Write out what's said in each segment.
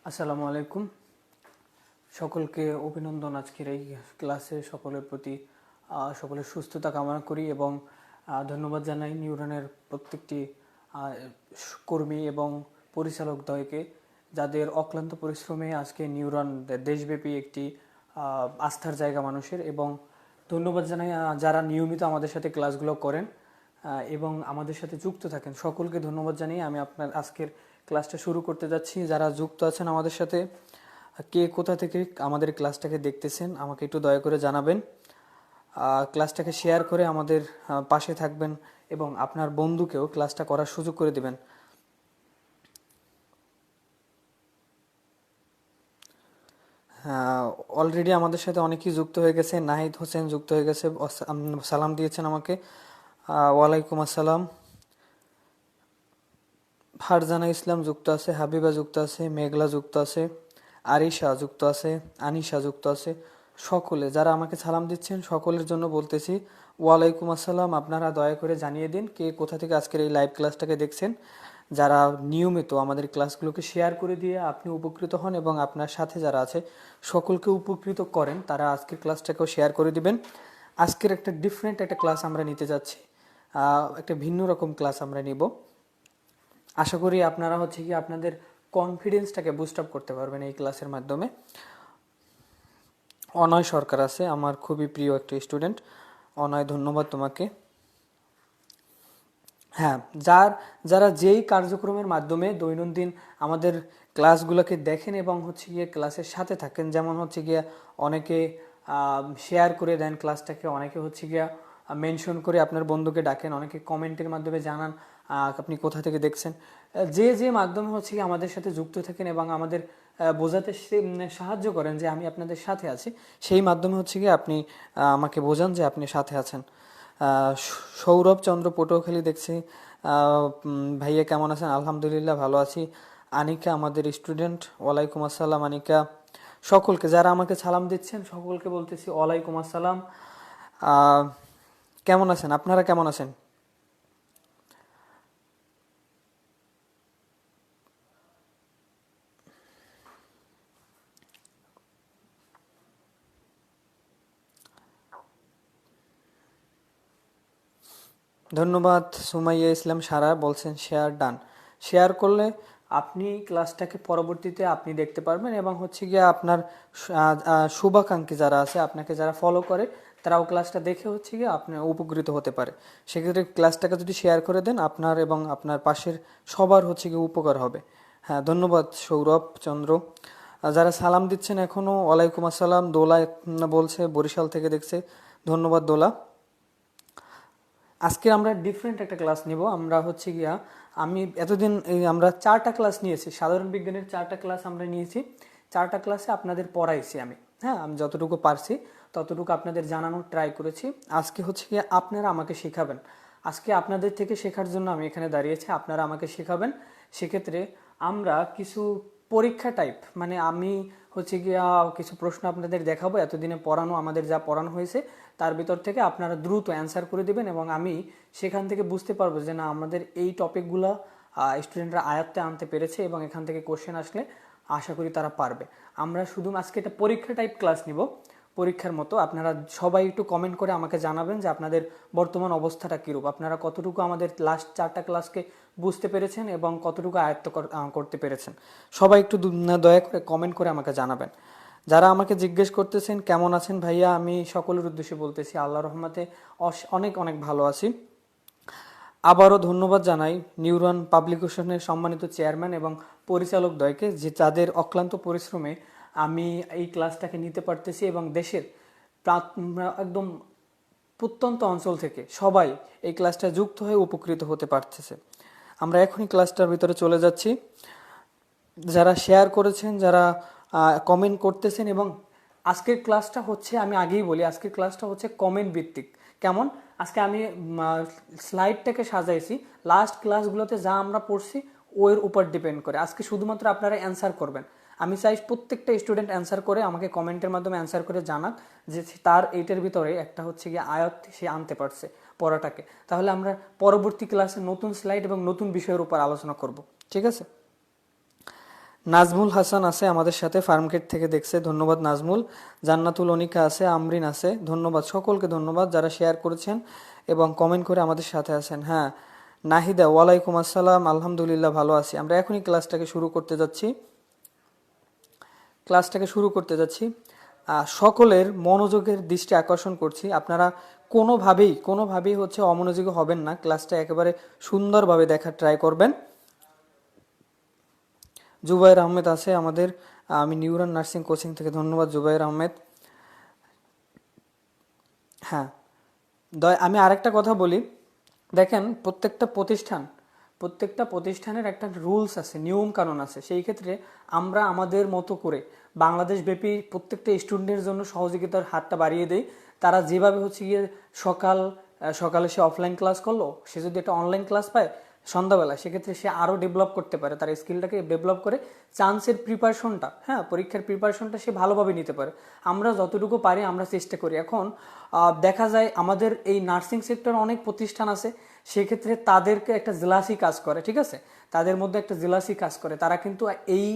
আসসালামু আলাইকুম। সকলকে অভিনন্দন। আজকের এই ক্লাসে সকলের প্রতি সকলের সুস্থতা কামনা করি এবং ধন্যবাদ জানাই নিউরনের প্রত্যেকটি কর্মী এবং পরিচালকদ্বয়কে, যাদের অক্লান্ত পরিশ্রমে আজকে নিউরন দেশব্যাপী একটি আস্থার জায়গা মানুষের। এবং ধন্যবাদ জানাই যারা নিয়মিত আমাদের সাথে ক্লাসগুলো করেন এবং আমাদের সাথে যুক্ত থাকেন। সকলকে ধন্যবাদ জানিয়ে আমি আপনার আজকের ক্লাসটা শুরু করতে যাচ্ছি। যারা যুক্ত আছেন আমাদের সাথে, কে কোথা থেকে আমাদের ক্লাসটাকে দেখতেছেন আমাকে একটু দয়া করে জানাবেন। ক্লাসটাকে শেয়ার করে আমাদের পাশে থাকবেন এবং আপনার বন্ধুকেও ক্লাসটা করার সুযোগ করে দিবেন। অলরেডি আমাদের সাথে অনেকেই যুক্ত হয়ে গেছে। নাহিদ হোসেন যুক্ত হয়ে গেছে, সালাম দিয়েছেন আমাকে। ওয়ালাইকুম আসসালাম। ফারজানা ইসলাম যুক্ত আছে, হাবিবা যুক্ত আছে, মেঘলা যুক্ত আছে, আরিশা যুক্ত আছে, আনিশা যুক্ত আছে। সকলে যারা আমাকে সালাম দিচ্ছেন সকলের জন্য বলতেছি ওয়ালাইকুম আসসালাম। আপনারা দয়া করে জানিয়ে দিন কে কোথা থেকে আজকের এই লাইভ ক্লাসটাকে দেখছেন। যারা নিয়মিত আমাদের ক্লাসগুলোকে শেয়ার করে দিয়ে আপনি উপকৃত হন এবং আপনার সাথে যারা আছে সকলকে উপকৃত করেন, তারা আজকের ক্লাসটাকেও শেয়ার করে দিবেন। আজকের একটা ডিফারেন্ট একটা ক্লাস আমরা নিতে যাচ্ছি, একটা ভিন্ন রকম ক্লাস আমরা নিব। আশা করি আপনারা আপনাদের কনফিডেন্সটাকে বুস্ট আপ করতে পারবেন এই ক্লাসের মাধ্যমে। অনয় সরকার আছে, আমার খুবই প্রিয় একটা স্টুডেন্ট। অনয়, ধন্যবাদ তোমাকে। হ্যাঁ, যারা যেই কার্যক্রমের মাধ্যমে দৈনন্দিন আমাদের ক্লাসগুলোকে দেখেন এবং ক্লাসের সাথে থাকেন, যেমন অনেকে শেয়ার করে দেন ক্লাসটাকে, অনেকে মেনশন করে আপনার বন্ধুকে ডাকেন, অনেকে কমেন্টের মাধ্যমে জানান আপনি কোথা থেকে দেখছেন। যে যে মাধ্যমে আমাদের সাথে যুক্ত থাকেন এবং আমাদের বোঝাতে সাহায্য করেন যে আমি আপনাদের সাথে আছি, সেই মাধ্যমে আপনি আমাকে বোঝান যে আপনি সাথে আছেন। সৌরভ চন্দ্র পটুয়াখালী দেখছি। ভাইয়া কেমন আছেন? আলহামদুলিল্লাহ ভালো আছি। আনিকা আমাদের স্টুডেন্ট, ওয়ালাইকুম আসসালাম আনিকা। সকলকে যারা আমাকে সালাম দিচ্ছেন সকলকে বলতেছি ওয়ালাইকুম আসসালাম। কেমন আছেন আপনারা? কেমন আছেন? ধন্যবাদ। সুমাইয়া ইসলাম সারা বলছেন শেয়ার ডান। শেয়ার করলে আপনি ক্লাসটাকে পরবর্তীতে আপনি দেখতে পারবেন এবং আপনার শুভাকাঙ্ক্ষী যারা আছে, আপনাকে যারা ফলো করে, তারাও ক্লাসটা দেখে আপনি উপকৃত হতে পারে। সেক্ষেত্রে ক্লাসটাকে যদি শেয়ার করে দেন আপনার এবং আপনার পাশের সবার উপকার হবে। হ্যাঁ, ধন্যবাদ সৌরভ চন্দ্র। যারা সালাম দিচ্ছেন এখনও ওয়ালাইকুম আসসালাম। দোলা বলছে বরিশাল থেকে দেখছে, ধন্যবাদ দোলা। আজকে আমরা ডিফারেন্ট একটা ক্লাস নিব। আমরা আমি এতদিন আমরা 4টা ক্লাস নিয়েছি, সাধারণ বিজ্ঞানের 4টা ক্লাস আমরা নিয়েছি। 4টা ক্লাসে আপনাদের পড়াইছি আমি। হ্যাঁ, আমি যতটুকু পারছি ততটুকু আপনাদের জানানোর ট্রাই করেছি। আজকে আপনারা আমাকে শেখাবেন। আজকে আপনাদের থেকে শেখার জন্য আমি এখানে দাঁড়িয়েছি, আপনারা আমাকে শেখাবেন। সেক্ষেত্রে আমরা কিছু পরীক্ষা টাইপ, মানে আমি কিছু প্রশ্ন আপনাদের দেখাবো। এতদিনে পড়ানো, আমাদের যা পড়ানো হয়েছে তার ভিতর থেকে আপনারা দ্রুত অ্যান্সার করে দেবেন এবং আমি সেখান থেকে বুঝতে পারবো যে না, আমাদের এই টপিকগুলো স্টুডেন্টরা আয়ত্তে আনতে পেরেছে এবং এখান থেকে কোশ্চেন আসলে আশা করি তারা পারবে। আমরা শুধু আজকে একটা পরীক্ষা টাইপ ক্লাস নিব, পরীক্ষার মতো। আপনারা সবাই একটু কমেন্ট করে আমাকে জানাবেন যে আপনাদের বর্তমান অবস্থাটা কীরূপ, আপনারা কতটুকু আমাদের লাস্ট 4টা ক্লাসকে বুঝতে পেরেছেন এবং কতটুকু আয়ত্ত করতে পেরেছেন। সবাই একটু দয়া করে কমেন্ট করে আমাকে জানাবেন। যারা আমাকে জিজ্ঞেস করতেছেন কেমন আছেন ভাইয়া, আমি সকলের উদ্দেশ্যে বলতেছি আল্লাহর রহমতে অনেক অনেক ভালো আছি। আবারও ধন্যবাদ জানাই নিউরন পাবলিকেশনের সম্মানিত চেয়ারম্যান এবং পরিচালক দ্বয়কে, যে তাদের অক্লান্ত পরিশ্রমে আমি এই ক্লাসটাকে নিতে পারতেছি এবং দেশের একদম প্রত্যন্ত অঞ্চল থেকে সবাই এই ক্লাসটা যুক্ত হয়ে উপকৃত হতে পারতেছে। আমরা এখনই ক্লাসটার ভিতরে চলে যাচ্ছি। যারা শেয়ার করেছেন, যারা কমেন্ট করতেছেন, এবং আজকের ক্লাসটা আমি আগেই বলি, আজকের ক্লাসটা কমেন্ট ভিত্তিক। কেমন? আজকে আমি স্লাইডটাকে সাজাইছি লাস্ট ক্লাসগুলোতে যা আমরা পড়ছি ওর উপর ডিপেন্ড করে। আজকে শুধুমাত্র আপনারা অ্যান্সার করবেন। আমি চাই প্রত্যেকটা স্টুডেন্ট অ্যান্সার করে আমাকে কমেন্টের মাধ্যমে অ্যান্সার করে জানাক যে তার এইটার ভিতরে একটা আয়ত্ত সে আনতে পারছে পড়াটাকে। তাহলে আমরা পরবর্তী ক্লাসে নতুন স্লাইড এবং নতুন বিষয়ের উপর আলোচনা করব। ঠিক আছে? নাজমুল হাসান আছে আমাদের সাথে, ফার্মগেট থেকে দেখছে, ধন্যবাদ নাজমুল। জান্নাতুল অনিকা আছে, আমরিন আছে, ধন্যবাদ সকলকে, ধন্যবাদ যারা শেয়ার করেছেন এবং কমেন্ট করে আমাদের সাথে আছেন। হ্যাঁ, নাহিদা, ওয়ালাইকুম আসসালাম, আলহামদুলিল্লাহ ভালো আছি। আমরা এখনই ক্লাসটাকে শুরু করতে যাচ্ছি। সকলের মনোযোগের দৃষ্টি আকর্ষণ করছি, আপনারা কোনোভাবেই হচ্ছে অমনোযোগী হবেন না, ক্লাসটা একেবারে সুন্দরভাবে দেখার ট্রাই করবেন। জুবাইর আহমেদ আছে আমাদের, আমি নিউরান নার্সিং কোচিং থেকে, ধন্যবাদ জুবাইর আহমেদ। হ্যাঁ, আমি আরেকটা কথা বলি, দেখেন প্রত্যেকটা প্রতিষ্ঠানের একটা রুলস আছে, নিয়ম কানুন আছে। সেই ক্ষেত্রে আমরা আমাদের মতো করে বাংলাদেশ ব্যাপী প্রত্যেকটা স্টুডেন্টের জন্য সহযোগিতার হাতটা বাড়িয়ে দেই। তারা যেভাবে হচ্ছে গিয়ে সকালে সে অফলাইন ক্লাস করলো, সে যদি একটা অনলাইন ক্লাস পায় সন্ধ্যাবেলা, সেক্ষেত্রে সে আরও ডেভেলপ করতে পারে, তার স্কিলটাকে ডেভেলপ করে চান্সের প্রিপারেশনটা, হ্যাঁ পরীক্ষার প্রিপারেশনটা সে ভালোভাবে নিতে পারে। আমরা যতটুকু পারি আমরা চেষ্টা করি। এখন দেখা যায় আমাদের এই নার্সিং সেক্টর অনেক প্রতিষ্ঠান আছে, সেক্ষেত্রে তাদেরকে একটা জেলাসি কাজ করে, ঠিক আছে, তাদের মধ্যে একটা জেলাসি কাজ করে। তারা কিন্তু এই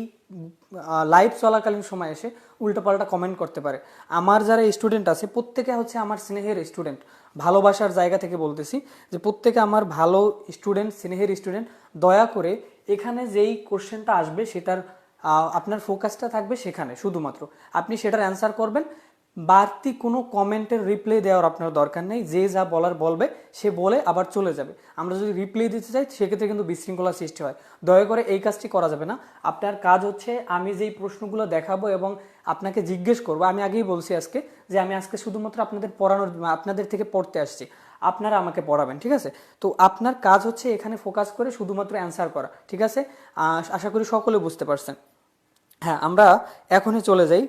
লাইভ চলাকালীন সময় এসে উল্টোপাল্টা কমেন্ট করতে পারে। আমার যারা স্টুডেন্ট আছে প্রত্যেকে হচ্ছে আমার স্নেহের স্টুডেন্ট, ভালোবাসার জায়গা থেকে বলতেছি যে প্রত্যেকে আমার ভালো স্টুডেন্ট, স্নেহের স্টুডেন্ট। দয়া করে এখানে যেই কোশ্চেনটা আসবে সেটার আপনার ফোকাসটা থাকবে সেখানে, শুধুমাত্র আপনি সেটার অ্যান্সার করবেন। বাড়তি কোনো কমেন্টের রিপ্লাই দেওয়ার আপনার দরকার নেই, যে যা বলার বলবে সে বলে আবার চলে যাবে। আমরা যদি রিপ্লাই দিতে চাই সেক্ষেত্রে কিন্তু বিশৃঙ্খলা সৃষ্টি হয়। দয়া করে এই কাজটি করা যাবে না। আপনার কাজ হচ্ছে আমি যেই প্রশ্নগুলো দেখাবো এবং আপনাকে জিজ্ঞেস করবো, আমি আগেই বলছি আজকে যে আমি আজকে শুধুমাত্র আপনাদের থেকে পড়তে আসছি, আপনারা আমাকে পড়াবেন, ঠিক আছে। তো আপনার কাজ হচ্ছে এখানে ফোকাস করে শুধুমাত্র অ্যান্সার করা, ঠিক আছে। আশা করি সকলে বুঝতে পারছেন। হ্যাঁ, আমরা এখনই চলে যাই,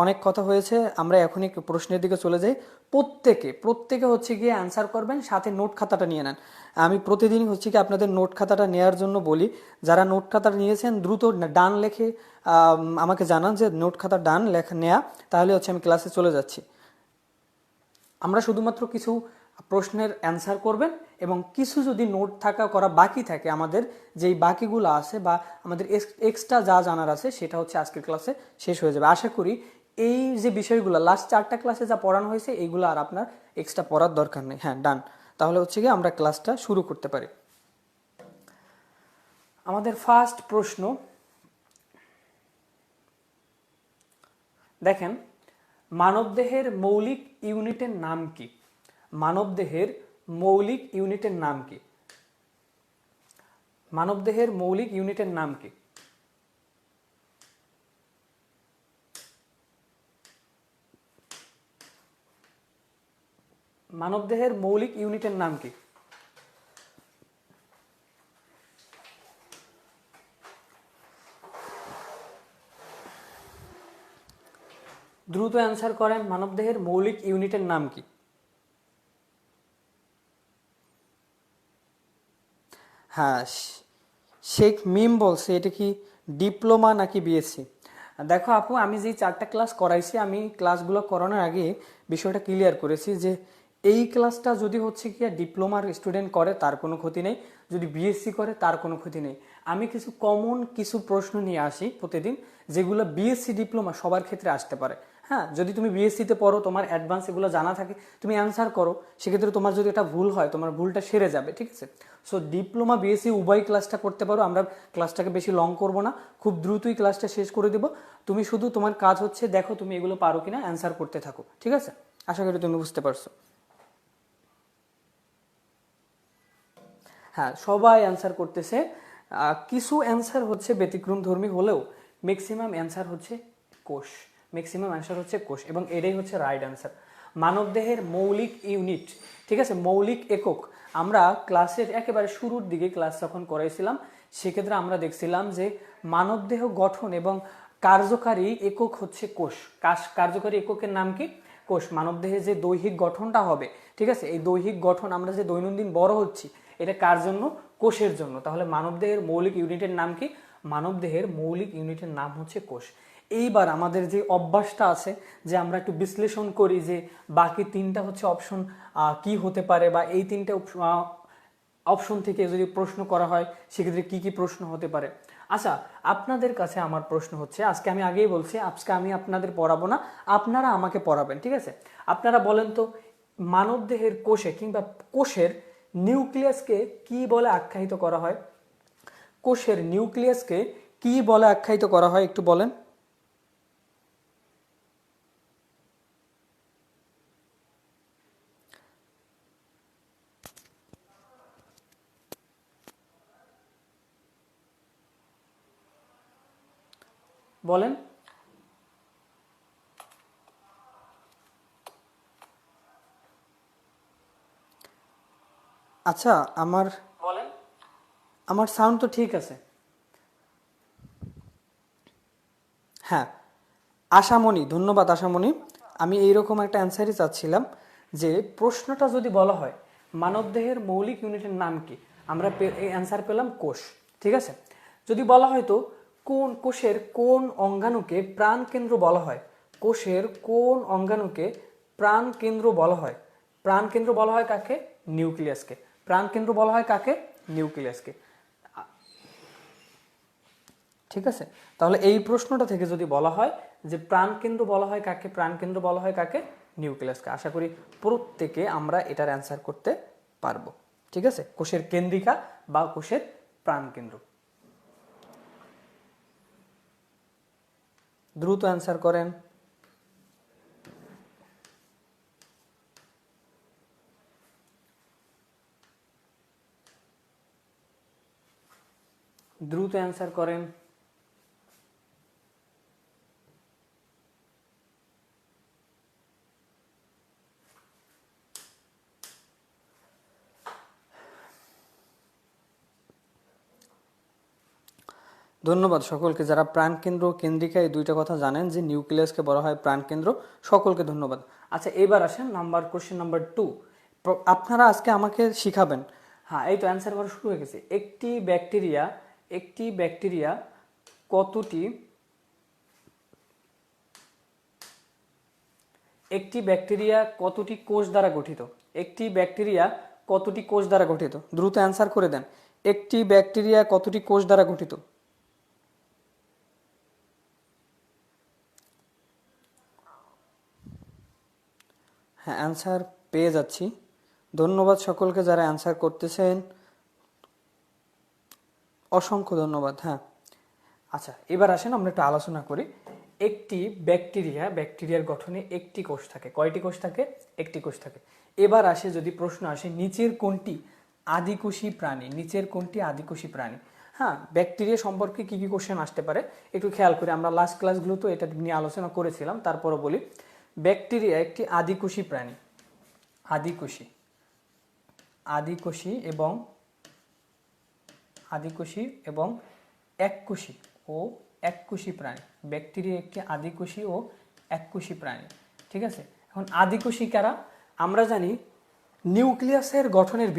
অনেক কথা হয়েছে, আমরা এখনই প্রশ্নের দিকে চলে যাই। প্রত্যেকে হচ্ছে গিয়ে অ্যান্সার করবেন, সাথে নোট খাতাটা নিয়ে নেন। আমি প্রতিদিনই হচ্ছে কি আপনাদের নোট খাতাটা নেওয়ার জন্য বলি। যারা নোট খাতাটা নিয়েছেন দ্রুত ডান লেখে আমাকে জানান যে নোট খাতা ডান লেখা নেয়া, তাহলে হচ্ছে আমি ক্লাসে চলে যাচ্ছি। আমরা শুধুমাত্র কিছু প্রশ্নের অ্যান্সার করবেন এবং কিছু যদি নোট করা বাকি থাকে, আমাদের যেই বাকিগুলো আছে বা আমাদের এক্সট্রা যা জানার আছে সেটা হচ্ছে আজকের ক্লাসে শেষ হয়ে যাবে। আশা করি এই যে বিষয়গুলো লাস্ট 4টা ক্লাসে যা পড়ানো হয়েছে এইগুলো আর আপনার এক্সট্রা পড়ার দরকার নেই। হ্যাঁ, ডান। তাহলে হচ্ছে গিয়ে আমরা ক্লাসটা শুরু করতে পারি। আমাদের ফার্স্ট প্রশ্ন দেখেন, মানবদেহের মৌলিক ইউনিটের নাম কি? মানবদেহের মৌলিক ইউনিটের নাম কি? মানবদেহের মৌলিক ইউনিটের নাম কি? মানবদেহের মৌলিক ইউনিটের নাম কি? দ্রুত অ্যান্সার করেন, মানবদেহের মৌলিক ইউনিটের নাম কি? হ্যাঁ, শেখ মিম বলছে এটা কি ডিপ্লোমা নাকি বিএসসি? দেখো আপু, আমি যেই 4টা ক্লাস করাইছি, আমি ক্লাসগুলো করানোর আগে বিষয়টা ক্লিয়ার করেছি যে এই ক্লাসটা যদি হচ্ছে কি ডিপ্লোমার স্টুডেন্ট করে তার কোনো ক্ষতি নেই, যদি বিএসসি করে তার কোনো ক্ষতি নেই। আমি কিছু প্রশ্ন নিয়ে আসি প্রতিদিন, যেগুলো বিএসসি ডিপ্লোমা সবার ক্ষেত্রে আসতে পারে। হ্যাঁ, যদি তুমি বিএসসিতে পড়ো, তোমার অ্যাডভান্স এগুলো জানা থাকে, তুমি অ্যান্সার করো, সেক্ষেত্রে তোমার যদি এটা ভুল হয় তোমার ভুলটা সেরে যাবে, ঠিক আছে। সো ডিপ্লোমা বিএসসি উভয় ক্লাসটা করতে পারো। আমরা ক্লাসটাকে বেশি লং করব না, খুব দ্রুতই ক্লাসটা শেষ করে দেবো। তুমি শুধু তোমার কাজ হচ্ছে দেখো তুমি এগুলো পারো কিনা, অ্যান্সার করতে থাকো, ঠিক আছে। আশা করি তুমি বুঝতে পারছো। হ্যাঁ, সবাই অ্যান্সার করতেছে। কিছু অ্যান্সার হচ্ছে ব্যতিক্রমধর্মী হলেও ম্যাক্সিমাম অ্যান্সার হচ্ছে কোষ, এবং এটাই হচ্ছে রাইট অ্যান্সার। মানবদেহের মৌলিক ইউনিট, ঠিক আছে, মৌলিক একক। আমরা ক্লাসের একেবারে শুরুর দিকে ক্লাস যখন করাইছিলাম সেক্ষেত্রে আমরা দেখছিলাম যে মানবদেহ গঠন এবং কার্যকারী একক হচ্ছে কোষ। কার্যকারী এককের নাম কি? কোষ। মানবদেহে যে দৈহিক গঠনটা হবে, ঠিক আছে, এই দৈহিক গঠন আমরা যে দৈনন্দিন বড় হচ্ছি, এটা কার জন্য? কোষের জন্য। তাহলে মানবদেহের মৌলিক ইউনিটের নাম কি? মানবদেহের মৌলিক ইউনিটের নাম হচ্ছে কোষ। এইবার আমাদের যে অভ্যাসটা আছে যে আমরা একটু বিশ্লেষণ করি যে বাকি 3টা হচ্ছে অপশন কি হতে পারে, বা এই 3টে অপশন থেকে যদি প্রশ্ন করা হয় সেক্ষেত্রে কি কি প্রশ্ন হতে পারে। আচ্ছা, আপনাদের কাছে আমার প্রশ্ন হচ্ছে, আজকে আমি আগেই বলছি আজকে আমি আপনাদের পড়াবো না, আপনারা আমাকে পড়াবেন, ঠিক আছে? আপনারা বলেন তো মানবদেহের কোষে কিংবা কোষের নিউক্লিয়াসকে কি বলে আখ্যায়িত করা হয়? কোষের নিউক্লিয়াসকে কি বলে আখ্যায়িত করা হয় একটু বলেন। বলেন। আচ্ছা, আমার বলেন, আমার সাউন্ড তো ঠিক আছে। হ্যাঁ, আশামণি, ধন্যবাদ আশামণি। আমি এইরকম একটা অ্যান্সারই চাচ্ছিলাম যে প্রশ্নটা যদি বলা হয় মানবদেহের মৌলিক ইউনিটের নাম কি, আমরা এই অ্যান্সার পেলাম কোষ, ঠিক আছে? যদি বলা হয় তো কোন কোষের কোন অঙ্গাণুকে প্রাণকেন্দ্র বলা হয়, কোষের কোন অঙ্গাণুকে প্রাণকেন্দ্র বলা হয়? প্রাণকেন্দ্র বলা হয় কাকে? নিউক্লিয়াসকে। প্রাণকেন্দ্র বলা হয় কাকে? নিউক্লিয়াসকে। ঠিক আছে, তাহলে এই প্রশ্নটা থেকে যদি বলা হয় যে প্রাণকেন্দ্র বলা হয় কাকে, প্রাণকেন্দ্র বলা হয় কাকে? নিউক্লিয়াসকে। আশা করি প্রত্যেকে আমরা এটার অ্যান্সার করতে পারবো। ঠিক আছে, কোষের কেন্দ্রিকা বা কোষের প্রাণকেন্দ্র। দ্রুত অ্যান্সার করেন। দ্রুত অ্যান্সার করেন। ধন্যবাদ সকলকে যারা প্রাণকেন্দ্র কেন্দ্রিকা এই দুইটা কথা জানেন যে নিউক্লিয়াসকে বলা হয় প্রাণকেন্দ্র, সকলকে ধন্যবাদ। আচ্ছা, এবার আসেন কোশ্চেন নাম্বার 2। আপনারা আজকে আমাকে শিখাবেন। হ্যাঁ, এই তো অ্যান্সার করা শুরু হয়ে গেছে। একটি ব্যাকটেরিয়া কতটি কোষ দ্বারা গঠিত? একটি ব্যাকটেরিয়া কতটি কোষ দ্বারা গঠিত? দ্রুত অ্যান্সার করে দেন। একটি ব্যাকটেরিয়া কতটি কোষ দ্বারা গঠিত? হ্যাঁ, অ্যান্সার পেয়ে যাচ্ছি। ধন্যবাদ সকলকে যারা অ্যান্সার করতেছেন, অসংখ্য ধন্যবাদ। হ্যাঁ, আচ্ছা, এবার আসেন আমরা একটু আলোচনা করি। একটি ব্যাকটেরিয়ার গঠনে একটি কোষ থাকে। কয়টি কোষ থাকে? একটি কোষ থাকে। এবার আসে যদি প্রশ্ন আসে নিচের কোনটি আদিকোষী প্রাণী? নিচের কোনটি আদিকোষী প্রাণী? হ্যাঁ, ব্যাকটেরিয়া সম্পর্কে কি কি কোশ্চেন আসতে পারে একটু খেয়াল করি। আমরা লাস্ট ক্লাসগুলো তো এটা নিয়ে আলোচনা করেছিলাম, তারপরও বলি। ব্যাকটেরিয়া একটি আদিকোষী প্রাণী। আদিকোষী আদিকোষী এবং এককোষী ও এককোষী প্রাণী। ব্যাকটেরিয়া একটি আদিকোষী ও এককোষী প্রাণী। ঠিক আছে, এখন আদিকোষী কারা? আমরা জানি নিউক্লিয়াসের গঠনের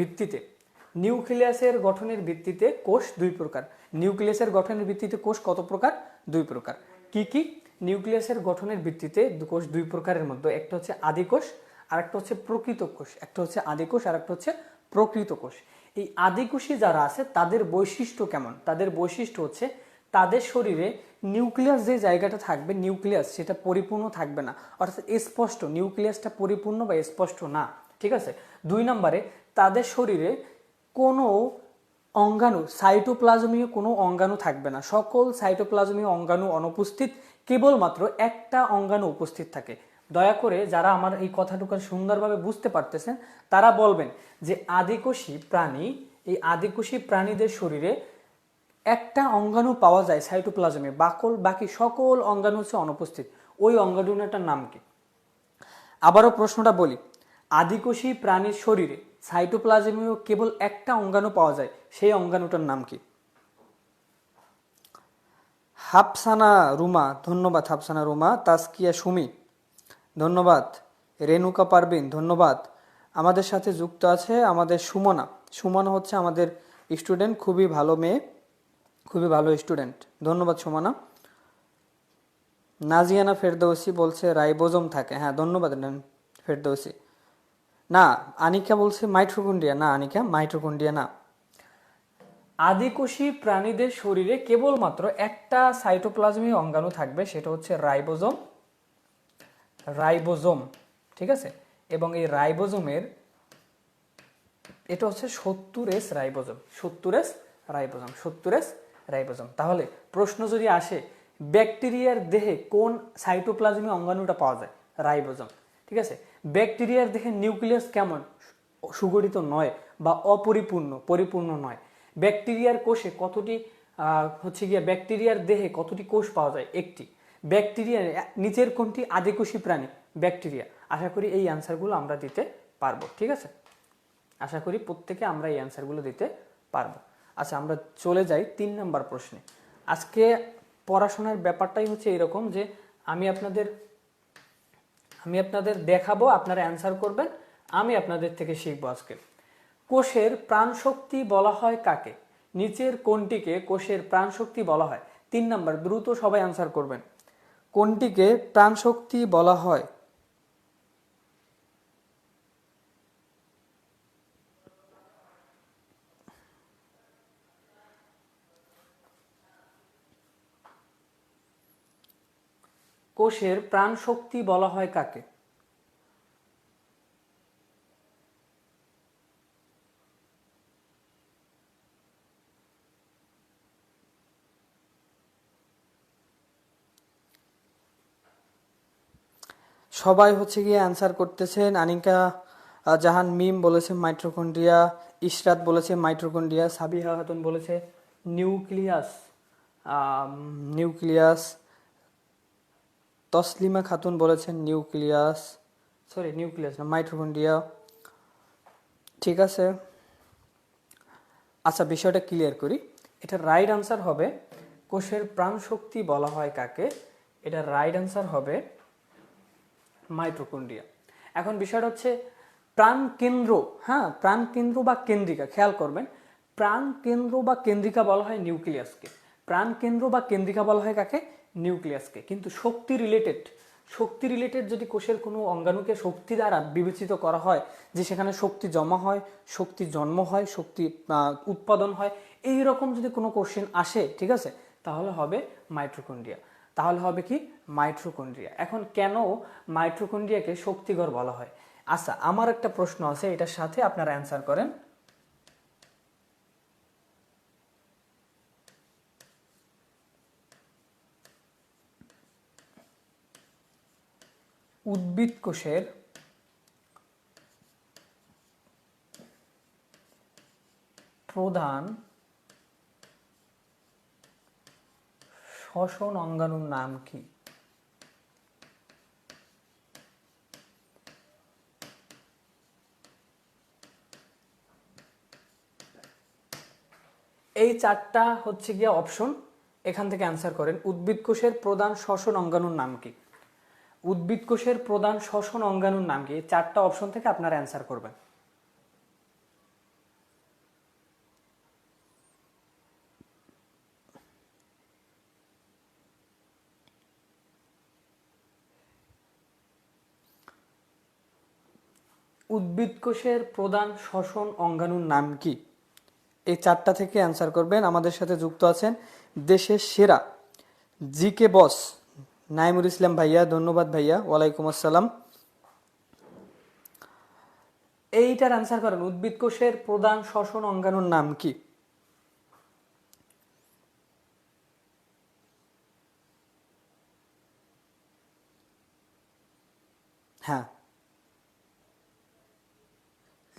ভিত্তিতে কোষ দুই প্রকার। নিউক্লিয়াসের গঠনের ভিত্তিতে কোষ কত প্রকার? দুই প্রকার। কি কি? নিউক্লিয়াসের গঠনের ভিত্তিতে কোষ দুই প্রকারের মধ্যে একটা হচ্ছে আদিকোষ আর একটা হচ্ছে প্রকৃত কোষ। একটা হচ্ছে আদিকোষ আর একটা হচ্ছে প্রকৃত কোষ। এই আদিকোষী যারা আছে তাদের বৈশিষ্ট্য কেমন? তাদের বৈশিষ্ট্য হচ্ছে তাদের শরীরে নিউক্লিয়াস যে জায়গাটা থাকবে, নিউক্লিয়াস সেটা পরিপূর্ণ থাকবে না, অর্থাৎ স্পষ্ট, নিউক্লিয়াসটা পরিপূর্ণ বা স্পষ্ট না। ঠিক আছে। 2 নম্বরে তাদের শরীরে কোনো অঙ্গাণু, সাইটোপ্লাজমীয় কোনো অঙ্গাণু থাকবে না। সকল সাইটোপ্লাজমীয় অঙ্গাণু অনুপস্থিত, কেবলমাত্র একটা অঙ্গাণু উপস্থিত থাকে। দয়া করে যারা আমার এই কথাটুকু সুন্দরভাবে বুঝতে পারতেছেন তারা বলবেন যে এই আদিকোষী প্রাণীদের শরীরে একটা অঙ্গাণু পাওয়া যায় সাইটোপ্লাজমে, বাকি সকল অঙ্গাণু হচ্ছে অনুপস্থিত। ওই অঙ্গাণুটার নাম কি? আবারও প্রশ্নটা বলি, আদিকোষী প্রাণীর শরীরে সাইটোপ্লাজমীয় কেবল একটা অঙ্গাণু পাওয়া যায়, সেই অঙ্গাণুটার নাম কি? হাফসানা রুমা, ধন্যবাদ হাফসানা রুমা। তাসকিয়া সুমি, ধন্যবাদ। রেণুকা পারবিন, ধন্যবাদ। আমাদের সাথে যুক্ত আছে আমাদের সুমনা হচ্ছে আমাদের স্টুডেন্ট, খুবই ভালো মেয়ে, খুবই ভালো স্টুডেন্ট। ধন্যবাদ সুমনা। নাজিয়ানা ফেরদৌসি বলছে রাইবোজোম থাকে। হ্যাঁ, ধন্যবাদ ফেরদৌসি। না, আনিকা বলছে মাইটোকন্ড্রিয়া। না আনিকা, মাইটোকন্ড্রিয়া না। আদিকোষী প্রাণীদের শরীরে কেবলমাত্র একটা সাইটোপ্লাজমিক অঙ্গাণু থাকবে, সেটা হচ্ছে রাইবোজোম। রাইবোজোম, ঠিক আছে। এবং এই রাইবোজোমের এটা হচ্ছে 70S ribosome, 70S ribosome, 70S ribosome. তাহলে প্রশ্ন যদি আসে ব্যাকটেরিয়ার দেহে কোন সাইটোপ্লাজমিক অঙ্গাণুটা পাওয়া যায়? রাইবোজোম, ঠিক আছে। ব্যাকটেরিয়ার দেহে নিউক্লিয়াস কেমন? সুগঠিত নয় বা অপরিপূর্ণ, পরিপূর্ণ নয়। ব্যাকটেরিয়ার কোষে কতটি হচ্ছে গিয়ে ব্যাকটেরিয়ার দেহে কতটি কোষ পাওয়া যায়? একটি। ব্যাকটেরিয়ার নিচের কোনটি আদিকোষী প্রাণী? ব্যাকটেরিয়া। আশা করি এই অ্যান্সারগুলো আমরা দিতে পারবো, ঠিক আছে। আশা করি প্রত্যেকে আমরা এই অ্যান্সারগুলো দিতে পারবো। আচ্ছা, আমরা চলে যাই 3 নম্বর প্রশ্নে। আজকে পড়াশোনার ব্যাপারটাই হচ্ছে এরকম যে আমি আপনাদের দেখাবো, আপনারা অ্যান্সার করবেন, আমি আপনাদের থেকে শিখবো আজকে। কোষের প্রাণশক্তি বলা হয় কাকে? নিচের কোনটিকে কোষের প্রাণশক্তি বলা হয়? 3 নম্বর, দ্রুত সবাই অ্যান্সার করবেন। কোনটিকে প্রাণশক্তি বলা হয়? কোষের প্রাণশক্তি বলা হয় কাকে? সবাই হচ্ছে গিয়ে অ্যান্সার করতেছেন। আনিকা জাহান মিম বলেছে মাইটোকন্ড্রিয়া, ইশরাত বলেছে মাইটোকন্ড্রিয়া, সাবিহা খাতুন বলেছে নিউক্লিয়াস, নিউক্লিয়াস, তসলিমা খাতুন বলেছেন নিউক্লিয়াস, সরি নিউক্লিয়াস না, মাইটোকন্ড্রিয়া, ঠিক আছে। আচ্ছা, বিষয়টা ক্লিয়ার করি। এটা রাইট আনসার হবে কোষের প্রাণশক্তি বলা হয় কাকে? এটা রাইট আনসার হবে মাইটোকন্ড্রিয়া। এখন বিষয়টা হচ্ছে প্রাণকেন্দ্র, হ্যাঁ, প্রাণকেন্দ্র বা কেন্দ্রিকা, খেয়াল করবেন, প্রাণকেন্দ্র বা কেন্দ্রিকা বলা হয় নিউক্লিয়াসকে। প্রাণকেন্দ্র বা কেন্দ্রিকা বলা হয় কাকে? নিউক্লিয়াসকে। কিন্তু শক্তি রিলেটেড যদি কোষের কোনো অঙ্গাণুকে শক্তি দ্বারা বিবেচিত করা হয়, যে সেখানে শক্তি জমা হয়, শক্তি জন্ম হয়, শক্তি উৎপাদন হয়, এই রকম যদি কোনো কোশ্চেন আসে, ঠিক আছে, তাহলে হবে মাইটোকন্ড্রিয়া। তাহলে হবে কি? মাইটোকন্ড্রিয়া। এখন কেন মাইটোকন্ড্রিয়াকে শক্তিঘর বলা হয়? আচ্ছা, আমার একটা প্রশ্ন আছে, এটার সাথে আপনারা অ্যান্সার করেন। উদ্ভিদ কোষের প্রধান শ্বসন অঙ্গাণুর নাম কি? এই 4টা হচ্ছে গিয়ে অপশন, এখান থেকে অ্যান্সার করেন। উদ্ভিদ কোষের প্রধান শ্বসন অঙ্গাণুর নাম কি? উদ্ভিদ কোষের প্রধান শ্বসন অঙ্গাণুর নাম কি? 4টা অপশন থেকে আপনারা অ্যান্সার করবেন। উদ্ভিদ কোষের প্রধান শ্বসন অঙ্গাণুর নাম কি? এই 4টা থেকে অ্যান্সার করবেন। আমাদের সাথে যুক্ত আছেন দেশের সেরা জিকে বস নাইমুর ইসলাম ভাইয়া, ধন্যবাদ ভাইয়া, ওয়ালাইকুম আসসালাম। এইটার অ্যান্সার করেন, উদ্ভিদ কোষের প্রধান শ্বসন অঙ্গাণুর নাম কি? হ্যাঁ,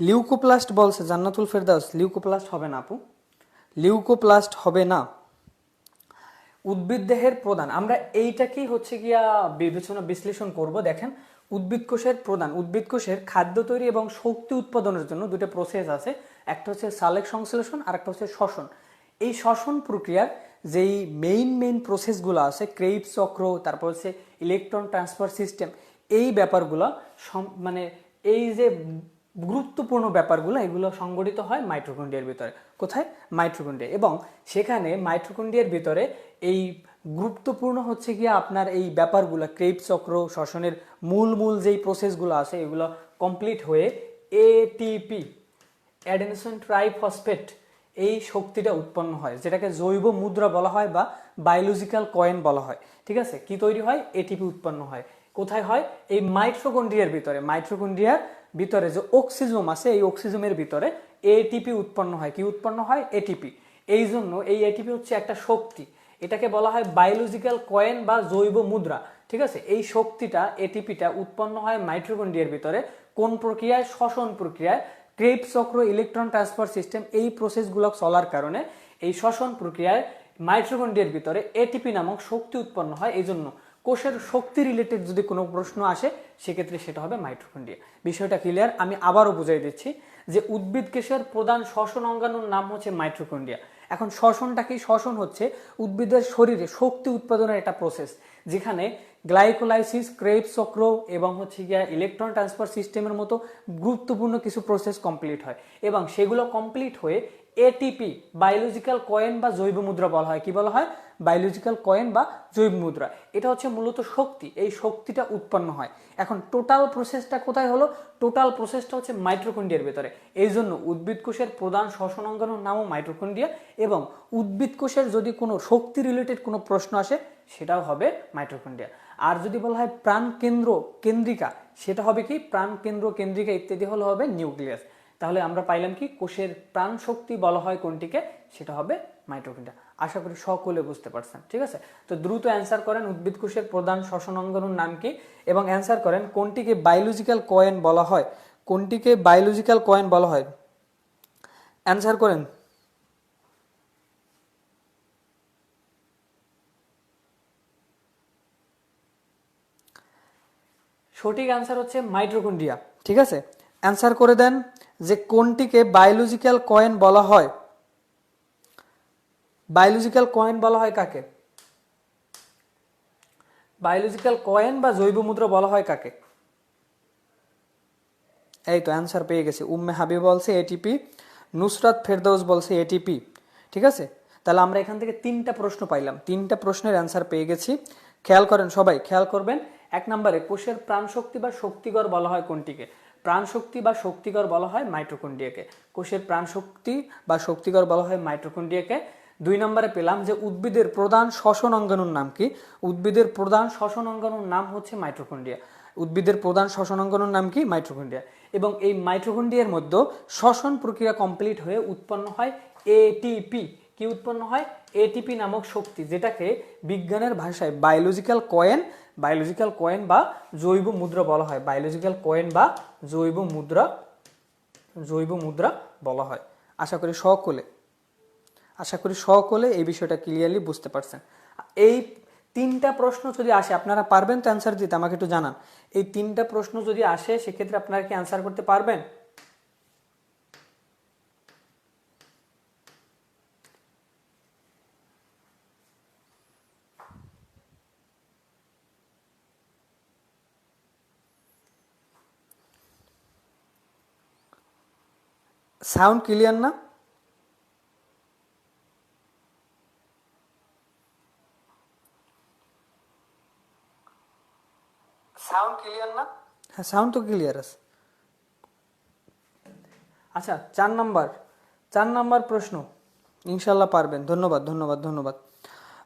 লিউকোপ্লাস্ট বলছে জান্নাতুল ফেরদাউস। লিউকোপ্লাস্ট হবে না আপু, লিউকোপ্লাস্ট হবে না। উদ্ভিদ দেহের প্রধান, আমরা এইটাকেই হচ্ছে গিয়া বিবেচনা বিশ্লেষণ করব। দেখেন, উদ্ভিদ কোষের খাদ্য তৈরি এবং শক্তি উৎপাদনের জন্য দুটো প্রসেস আছে। একটা হচ্ছে সালেক সংশ্লেষণ আর একটা হচ্ছে শ্বসন। এই শ্বসন প্রক্রিয়ার যেই মেইন প্রসেসগুলো আছে, ক্রেবস চক্র, তারপর হচ্ছে ইলেকট্রন ট্রান্সফার সিস্টেম, এই ব্যাপারগুলো মানে এই যে গুরুত্বপূর্ণ ব্যাপারগুলো, এগুলো সংগঠিত হয় মাইটোকন্ড্রিয়ার ভিতরে। কোথায়? মাইটোকন্ড্রিয়া। এবং সেখানে মাইটোকন্ড্রিয়ার ভিতরে এই গুরুত্বপূর্ণ হচ্ছে গিয়ে আপনার এই ব্যাপারগুলো, ক্রেবস চক্র, শ্বসনের মূল যেই প্রসেসগুলো আছে, এগুলো কমপ্লিট হয়ে এটিপি, অ্যাডেনোসিন ট্রাইফসফেট, এই শক্তিটা উৎপন্ন হয়, যেটাকে জৈব মুদ্রা বলা হয় বা বায়োলজিক্যাল কয়েন বলা হয়। ঠিক আছে, কি তৈরি হয়? এটিপি উৎপন্ন হয়। কোথায় হয়? এই মাইটোকন্ড্রিয়ার ভিতরে। মাইটোকন্ড্রিয়ার ভিতরে যে অক্সিজোম আছে, এই অক্সিজোমের ভিতরে এটিপি উৎপন্ন হয়। কি উৎপন্ন হয়? এটিপি। এই জন্য এই এটিপি হচ্ছে একটা শক্তি, এটাকে বলা হয় বায়োলজিক্যাল কয়েন বা জৈব মুদ্রা। ঠিক আছে, এই শক্তিটা, এটিপিটা উৎপন্ন হয় মাইটোকন্ড্রিয়ার ভিতরে। কোন প্রক্রিয়ায়? শ্বসন প্রক্রিয়ায়। ক্রেবস চক্র, ইলেকট্রন ট্রান্সফার সিস্টেম, এই প্রসেসগুলো চলার কারণে এই শ্বসন প্রক্রিয়ায় মাইটোকন্ড্রিয়ার ভিতরে এটিপি নামক শক্তি উৎপন্ন হয়। এই জন্য কোষের শক্তি রিলেটেড যদি কোনো প্রশ্ন আসে, সেক্ষেত্রে সেটা হবে মাইটোকন্ড্রিয়া। বিষয়টা ক্লিয়ার? আমি আবারও বুঝাই দিচ্ছি যে উদ্ভিদ কোষের প্রধান শ্বসন অঙ্গাণুর নাম হচ্ছে মাইটোকন্ড্রিয়া। এখন শ্বসনটা কি? শ্বসন হচ্ছে উদ্ভিদের শরীরে শক্তি উৎপাদনের একটা প্রসেস, যেখানে গ্লাইকোলাইসিস, ক্রেবস চক্র এবং হচ্ছে গিয়া ইলেকট্রন ট্রান্সফার সিস্টেমের মতো গুরুত্বপূর্ণ কিছু প্রসেস কমপ্লিট হয়, এবং সেগুলো কমপ্লিট হয়ে এটিপি, বায়োলজিক্যাল কয়েন বা জৈব মুদ্রা বলা হয়। কি বলা হয়? বায়োলজিক্যাল কয়েন বা জৈব মুদ্রা। এটা হচ্ছে মূলত শক্তি, এই শক্তিটা উৎপন্ন হয়। এখন টোটাল প্রসেসটা কোথায় হলো? টোটাল প্রসেসটা হচ্ছে মাইটোকন্ড্রিয়ার ভেতরে। এই জন্য উদ্ভিদ কোষের প্রধান শ্বসন অঙ্গাণুর নামও মাইটোকন্ড্রিয়া, এবং উদ্ভিদ কোষের যদি কোনো শক্তি রিলেটেড কোনো প্রশ্ন আসে, সেটাও হবে মাইটোকন্ড্রিয়া। আর যদি বলা হয় প্রাণ কেন্দ্র, কেন্দ্রিকা, সেটা হবে কি? প্রাণ কেন্দ্র, কেন্দ্রিকা ইত্যাদি হলো হবে নিউক্লিয়াস। তাহলে আমরা পাইলাম কি? কোষের প্রাণ শক্তি বলা হয় কোনটিকে? সেটা হবে মাইটোকন্ড্রিয়া। আশা করি সকলে বুঝতে পারছেন। ঠিক আছে, তো দ্রুত অ্যান্সার করেন উদ্ভিদ কোষের প্রধান শ্বসন অঙ্গাণুর নাম কি, এবং অ্যান্সার করেন কোনটিকে বায়োলজিক্যাল কয়েন বলা হয়। কোনটিকে বায়োলজিক্যাল কয়েন বলা হয়? অ্যান্সার করেন। সঠিক অ্যান্সার হচ্ছে মাইটোকন্ড্রিয়া। ঠিক আছে, অ্যান্সার করে দেন যে কোনটিকে বায়োলজিক্যাল কয়েন বলা হয়। বায়োলজিক্যাল কয়েন বলা হয় কাকে? বায়োলজিক্যাল কয়েন বা জৈব মুদ্রা বলা হয় কাকে? এই তো অ্যান্সার পেয়ে গেছে। উম্মে হাবিব বলছে এটিপি, নুসরাত ফেরদৌস বলছে এটিপি। ঠিক আছে, তাহলে আমরা এখান থেকে 3টা প্রশ্ন পাইলাম, 3টা প্রশ্নের অ্যান্সার পেয়ে গেছি। খেয়াল করেন, সবাই খেয়াল করবেন। 1 নম্বরে কোষের প্রাণশক্তি বা শক্তিগড় বলা হয় কোনটিকে? প্রাণশক্তি বা শক্তিগড় বলা হয় মাইটোকন্ড্রিয়াকে। কোষের প্রাণশক্তি বা শক্তিগড় বলা হয় মাইটোকন্ড্রিয়াকে। 2 নম্বরে পেলাম যে উদ্ভিদের প্রধান শ্বসন অঙ্গাণুর নাম কি? উদ্ভিদের প্রধান শ্বসন অঙ্গাণুর নাম হচ্ছে মাইটোকন্ড্রিয়া। উদ্ভিদের প্রধান শ্বসন অঙ্গাণুর নাম কি? মাইটোকন্ড্রিয়া। এবং এই মাইটোকন্ড্রিয়ার মধ্যে শ্বসন প্রক্রিয়া কমপ্লিট হয়ে উৎপন্ন হয় এটিপি। কি উৎপন্ন হয়? এটিপি নামক শক্তি, যেটাকে বিজ্ঞানের ভাষায় বায়োলজিক্যাল কয়েন, বায়োলজিক্যাল কয়েন বা জৈব মুদ্রা বলা হয়। বায়োলজিক্যাল কয়েন বা জৈব মুদ্রা, জৈব মুদ্রা বলা হয়। আশা করি সকলে এই বিষয়টা ক্লিয়ারলি বুঝতে পারছেন। এই 3টা প্রশ্ন যদি আসে, আপনারা পারবেন তো অ্যান্সার দিতে? আমাকে একটু জানান। এই 3টা প্রশ্ন যদি আসে, সেক্ষেত্রে আপনারা কি অ্যান্সার করতে পারবেন? সাউন্ড ক্লিয়ার না? সাউন্ড ক্লিয়ার না? হ্যাঁ, সাউন্ড তো ক্লিয়ার আছে। আচ্ছা, 4 নাম্বার প্রশ্ন ইনশাল্লাহ পারবেন। ধন্যবাদ, ধন্যবাদ, ধন্যবাদ।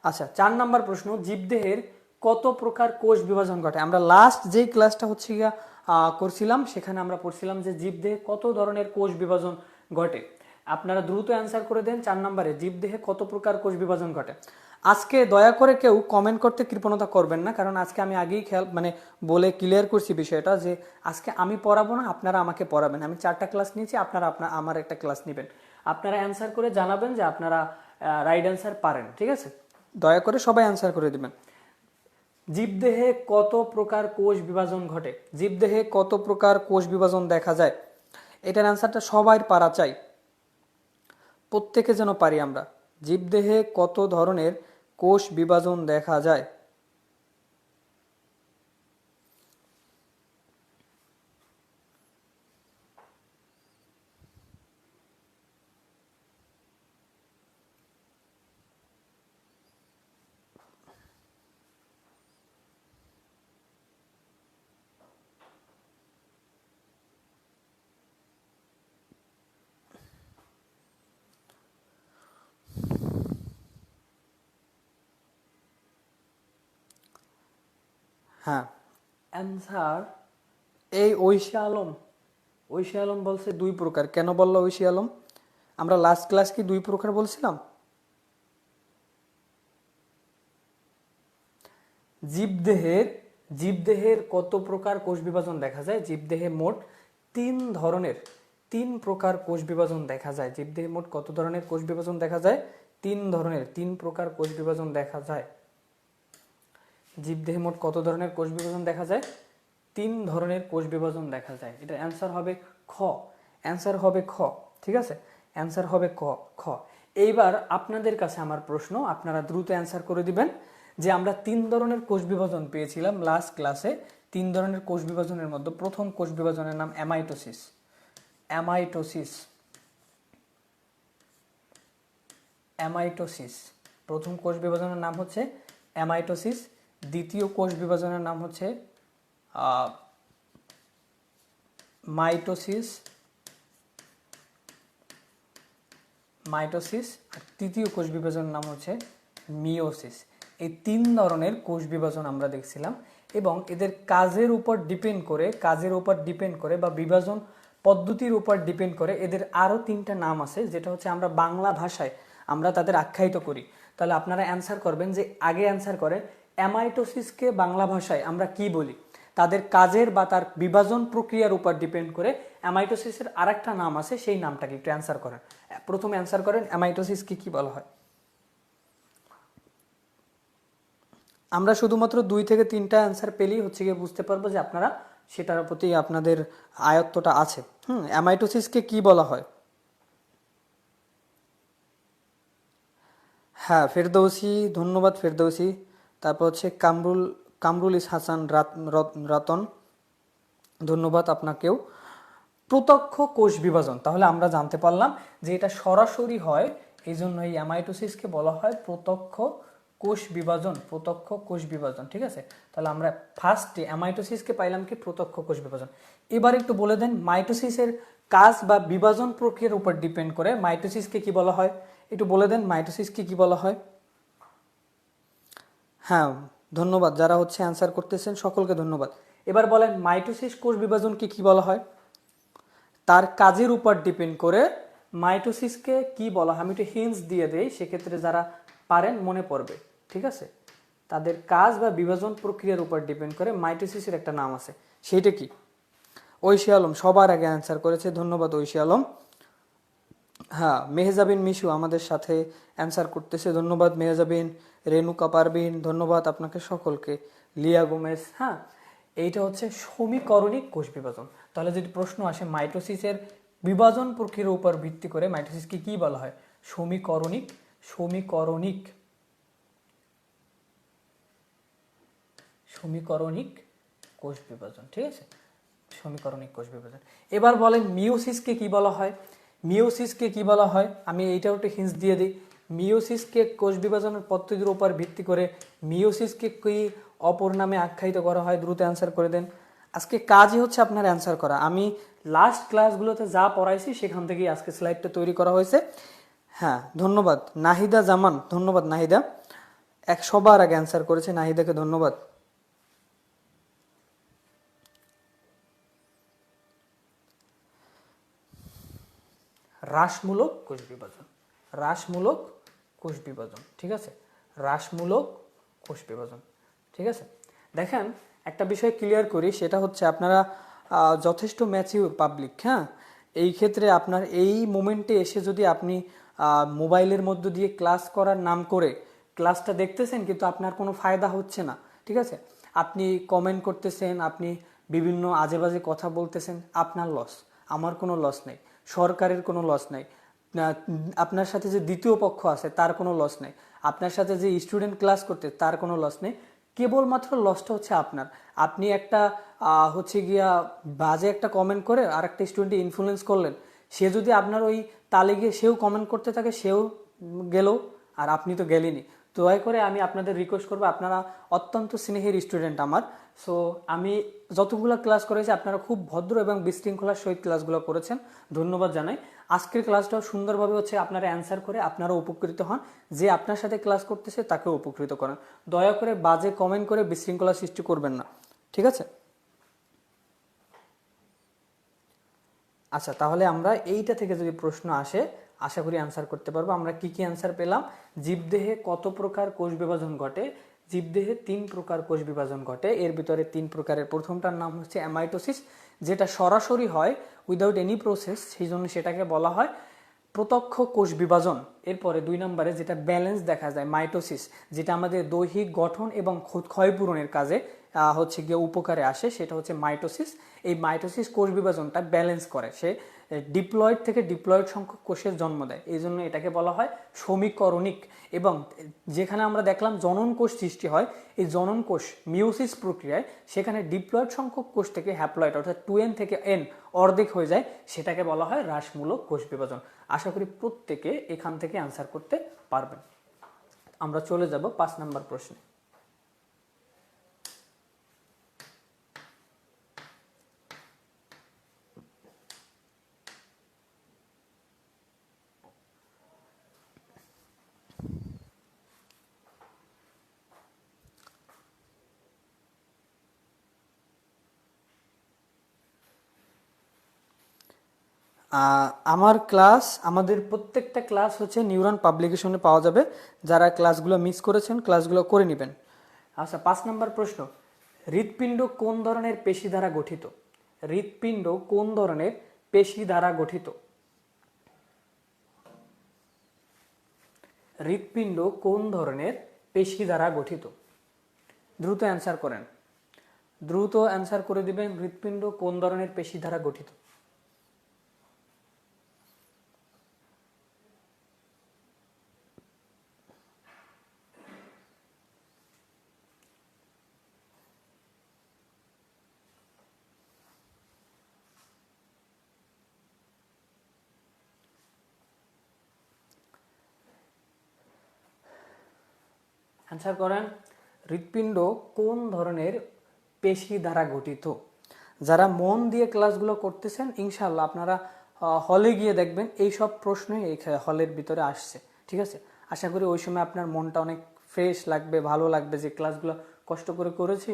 আচ্ছা, 4 নাম্বার প্রশ্ন, জীবদেহের কত প্রকার কোষ বিভাজন ঘটে? আমরা লাস্ট যেই ক্লাসটা হচ্ছে গিয়া করছিলাম, সেখানে আমরা পড়ছিলাম যে জীবদেহে কত ধরনের কোষ বিভাজন ঘটে। আপনারা দ্রুত অ্যান্সার করে দেন। 4 নম্বরে জীবদেহে কত প্রকার কোষ বিভাজন ঘটে। আজকে দয়া করে কেউ কমেন্ট করতে কৃপণতা করবেন না, কারণ আজকে আমি আগেই বলে ক্লিয়ার করছি বিষয়টা যে আজকে আমি পড়াবো না, আপনারা আমাকে পড়াবেন। আমি 4টা ক্লাস নিয়েছি, আপনারা আমার একটা ক্লাস নেবেন। আপনারা অ্যান্সার করে জানাবেন যে আপনারা রাইট অ্যান্সার পারেন। ঠিক আছে, দয়া করে সবাই অ্যান্সার করে দিবেন। জীবদেহে কত প্রকার কোষ বিভাজন ঘটে? জীবদেহে কত প্রকার কোষ বিভাজন দেখা যায়? এটার অ্যান্সারটা সবাই পারা চাই, প্রত্যেকে যেন পারি আমরা। জীবদেহে কত ধরনের কোষ বিভাজন দেখা যায়? হ্যাঁ, অ্যান্সার এই ঐশী আলম বলছে 2 প্রকার। কেন বললো ঐশী আলম? আমরা লাস্ট ক্লাস কি 2 প্রকার বলছিলাম? জীবদেহের কত প্রকার কোষ বিভাজন দেখা যায়? জীবদেহে মোট 3 প্রকার কোষ বিভাজন দেখা যায়। জীবদেহে মোট কত ধরনের কোষ বিভাজন দেখা যায়? 3 প্রকার কোষ বিভাজন দেখা যায়। জীবদেহে মোট কত ধরনের কোষ বিভাজন দেখা যায়? 3 ধরনের কোষ বিভাজন দেখা যায়। এটা অ্যান্সার হবে খ। অ্যান্সার হবে খ। ঠিক আছে, অ্যান্সার হবে খ। এইবার আপনাদের কাছে আমার প্রশ্ন, আপনারা দ্রুত অ্যান্সার করে দিবেন যে আমরা 3 ধরনের কোষ বিভাজন পেয়েছিলাম লাস্ট ক্লাসে। 3 ধরনের কোষ বিভাজনের মধ্যে প্রথম কোষ বিভাজনের নাম অ্যামাইটোসিস। অ্যামাইটোসিস প্রথম কোষ বিভাজনের নাম হচ্ছে অ্যামাইটোসিস। দ্বিতীয় কোষ বিভাজনের নাম হচ্ছে মাইটোসিস। আর তৃতীয় কোষ বিভাজনের নাম হচ্ছে মিওসিস। এই 3 ধরনের কোষ বিভাজন আমরা দেখছিলাম এবং এদের কাজের উপর ডিপেন্ড করে বা বিভাজন পদ্ধতির উপর ডিপেন্ড করে এদের আরও 3টা নাম আছে, যেটা হচ্ছে আমরা বাংলা ভাষায় আমরা তাদের আখ্যায়িত করি। তাহলে আপনারা অ্যান্সার করবেন যে আগে অ্যান্সার করেন অ্যামাইটোসিসকে বাংলা ভাষায় আমরা কি বলি। তাদের কাজের বা তার বিভাজন প্রক্রিয়ার উপর ডিপেন্ড করে অ্যামাইটোসিসের আরেকটা নাম আছে, সেই নামটাকে একটু অ্যান্সার করেন। প্রথমে অ্যান্সার করেন অ্যামাইটোসিসকে কি বলা হয়। আমরা শুধুমাত্র 2 থেকে 3টা অ্যান্সার পেলেই হচ্ছে গিয়ে বুঝতে পারবো যে আপনারা সেটার প্রতি আপনাদের আয়ত্তটা আছে। অ্যামাইটোসিসকে কি বলা হয়? হ্যাঁ, ফেরদৌসি, ধন্যবাদ ফেরদৌসি। তারপর হচ্ছে কামরুল হাসান রতন, ধন্যবাদ আপনাকেও। প্রত্যক্ষ কোষ বিভাজন, তাহলে আমরা জানতে পারলাম যে এটা সরাসরি হয়, এই জন্য এই অ্যামাইটোসিসকে বলা হয় প্রত্যক্ষ কোষ বিভাজন। ঠিক আছে, তাহলে আমরা ফার্স্টে অ্যামাইটোসিসকে পাইলাম কি প্রত্যক্ষ কোষ বিভাজন। এবার একটু বলে দেন মাইটোসিসের কাজ বা বিভাজন প্রক্রিয়ার উপর ডিপেন্ড করে মাইটোসিসকে কি বলা হয়, একটু বলে দেন মাইটোসিসকে কি বলা হয়। হ্যাঁ, ধন্যবাদ যারা হচ্ছে অ্যান্সার করতেছেন সকলকে ধন্যবাদ। এবার বলেন মাইটোসিস কোষ বিভাজনকে কি বলা হয়? তার কাজের উপর ডিপেন্ড করে মাইটোসিসকে কি বলা হয়। আমি একটু হিন্টস দিয়ে দেই, সেক্ষেত্রে যারা পারেন মনে পড়বে। ঠিক আছে, তাদের কাজ বা বিভাজন প্রক্রিয়ার উপর ডিপেন্ড করে মাইটোসিসের একটা নাম আছে, সেইটা কি? ঐশী আলম সবার আগে অ্যান্সার করেছে, ধন্যবাদ ঐশী আলম। হ্যাঁ, মেহজাবিন মিশু আমাদের সাথে অ্যান্সার করতেছে, ধন্যবাদ মেহজাবিন। রেণুকা পারবিন, ধন্যবাদ আপনাকে সকলকে। লিয়া গোমেজ, হ্যাঁ, এইটা হচ্ছে সমীকরণিক কোষ বিভাজন। তাহলে যদি প্রশ্ন আসে মাইটোসিসের বিভাজন প্রক্রিয়ার উপর ভিত্তি করে মাইটোসিসকে কি বলা হয়? সমীকরণিক কোষ বিভাজন। ঠিক আছে, সমীকরণিক কোষ বিভাজন। এবার বলেন মিওসিসকে কি বলা হয়? আমি এইটাও একটু হিন্টস দিয়ে দিই। মিওসিসকে কোষ বিভাজনের পদ্ধতির উপর ভিত্তি করে মিওসিসকে কি অপর নামে আখ্যায়িত করা হয়? দ্রুত অ্যান্সার করে দেন। আজকে কাজই হচ্ছে আপনার অ্যান্সার করা। আমি লাস্ট ক্লাসগুলোতে যা পড়াইছি সেখান থেকেই আজকে স্লাইডটা তৈরি করা হয়েছে। হ্যাঁ, ধন্যবাদ নাহিদা জামান, ধন্যবাদ নাহিদা, সবার আগে অ্যান্সার করেছে, নাহিদাকে ধন্যবাদ। হ্রাসমূলক কোষ বিভাজন। ঠিক আছে, হ্রাসমূলক কোষ বিভাজন। ঠিক আছে, দেখেন একটা বিষয় ক্লিয়ার করি, সেটা হচ্ছে আপনারা যথেষ্ট ম্যাচিউর পাবলিক। হ্যাঁ, এই ক্ষেত্রে আপনার এই মোমেন্টে এসে যদি আপনি মোবাইলের মধ্য দিয়ে ক্লাস করার নাম করে ক্লাসটা দেখতেছেন কিন্তু আপনার কোনো ফায়দা হচ্ছে না। ঠিক আছে, আপনি কমেন্ট করতেছেন, আপনি বিভিন্ন আজেবাজে কথা বলতেছেন, আপনার লস, আমার কোনো লস নেই, সরকারের কোনো লস নেই, আপনার সাথে যে দ্বিতীয় পক্ষ আছে তার কোনো লস নেই, আপনার সাথে যে স্টুডেন্ট ক্লাস করতে তার কোনো লস নেই। কেবলমাত্র লসটা হচ্ছে আপনার। আপনি একটা হচ্ছে গিয়া বাজে একটা কমেন্ট করে আর একটা স্টুডেন্টকে ইনফ্লুয়েন্স করলেন, সে যদি আপনার ওই তালে গিয়ে সেও কমেন্ট করতে থাকে, সেও গেল আর আপনি তো গেলেনই। দয়া করে আমি আপনাদের রিকোয়েস্ট করবো, আপনারা অত্যন্ত স্নেহের স্টুডেন্ট আমার। সো আমি যতগুলো ক্লাস করেছি আপনারা খুব ভদ্র এবং বিশৃঙ্খলার সহিত ক্লাসগুলো করেছেন, ধন্যবাদ জানাই। আজকের ক্লাসটাও সুন্দরভাবে হচ্ছে আপনারা অ্যান্সার করে আপনারা উপকৃত হন, যে আপনার সাথে ক্লাস করতেছে তাকেও উপকৃত করেন। দয়া করে বাজে কমেন্ট করে বিশৃঙ্খলা সৃষ্টি করবেন না, ঠিক আছে? আচ্ছা, তাহলে আমরা এইটা থেকে যদি প্রশ্ন আসে আশা করি অ্যান্সার করতে পারবো। আমরা কি কি অ্যান্সার পেলাম? জীবদেহে কত প্রকার কোষ বিভাজন ঘটে? জীবদেহে 3 প্রকার কোষ বিভাজন ঘটে। এর ভিতরে 3 প্রকারের প্রথমটার নাম হচ্ছে অ্যামাইটোসিস, যেটা সরাসরি হয় উইদাউট এনি প্রসেস, সেই জন্য সেটাকে বলা হয় প্রত্যক্ষ কোষ বিভাজন। এরপরে 2 নম্বরে যেটা ব্যালেন্স দেখা যায় মাইটোসিস, যেটা আমাদের দৈহিক গঠন এবং ক্ষয়পূরণের কাজে হচ্ছে গিয়ে উপকারে আসে, সেটা হচ্ছে মাইটোসিস। এই মাইটোসিস কোষ বিভাজনটা ব্যালেন্স করে, সে ডিপ্লয়েড থেকে ডিপ্লয়েড সংখ্যক কোষের জন্ম দেয়, এই জন্য এটাকে বলা হয় সমীকরণিক। এবং যেখানে আমরা দেখলাম জনন কোষ সৃষ্টি হয়, এই জনন কোষ মিওসিস প্রক্রিয়ায় সেখানে ডিপ্লয়েড সংখ্যক কোষ থেকে হ্যাপ্লয়েড অর্থাৎ 2n থেকে n অর্ধেক হয়ে যায়, সেটাকে বলা হয় হ্রাসমূলক কোষ বিভাজন। আশা করি প্রত্যেকে এখান থেকে অ্যান্সার করতে পারবেন। আমরা চলে যাব 5 নম্বর প্রশ্নে। আমার ক্লাস, আমাদের প্রত্যেকটা ক্লাস হচ্ছে নিউরন পাবলিকেশনে পাওয়া যাবে, যারা ক্লাসগুলো মিস করেছেন ক্লাসগুলো করে নেবেন। আচ্ছা, 5 নম্বর প্রশ্ন, হৃৎপিণ্ড কোন ধরনের পেশি দ্বারা গঠিত? হৃৎপিণ্ড কোন ধরনের পেশি দ্বারা গঠিত? হৃৎপিণ্ড কোন ধরনের পেশি দ্বারা গঠিত? দ্রুত অ্যান্সার করেন, দ্রুত অ্যান্সার করে দিবেন। হৃৎপিণ্ড কোন ধরনের পেশি দ্বারা গঠিত? অ্যান্সার করেন। হৃৎপিণ্ড কোন ধরনের পেশি দ্বারা গঠিত? যারা মন দিয়ে ক্লাসগুলো করতেছেন ইনশাল্লাহ আপনারা হলে গিয়ে দেখবেন এই সব প্রশ্নই এই হলের ভিতরে আসছে, ঠিক আছে? আশা করি ওই সময় আপনার মনটা অনেক ফ্রেশ লাগবে, ভালো লাগবে যে ক্লাসগুলো কষ্ট করে করেছি,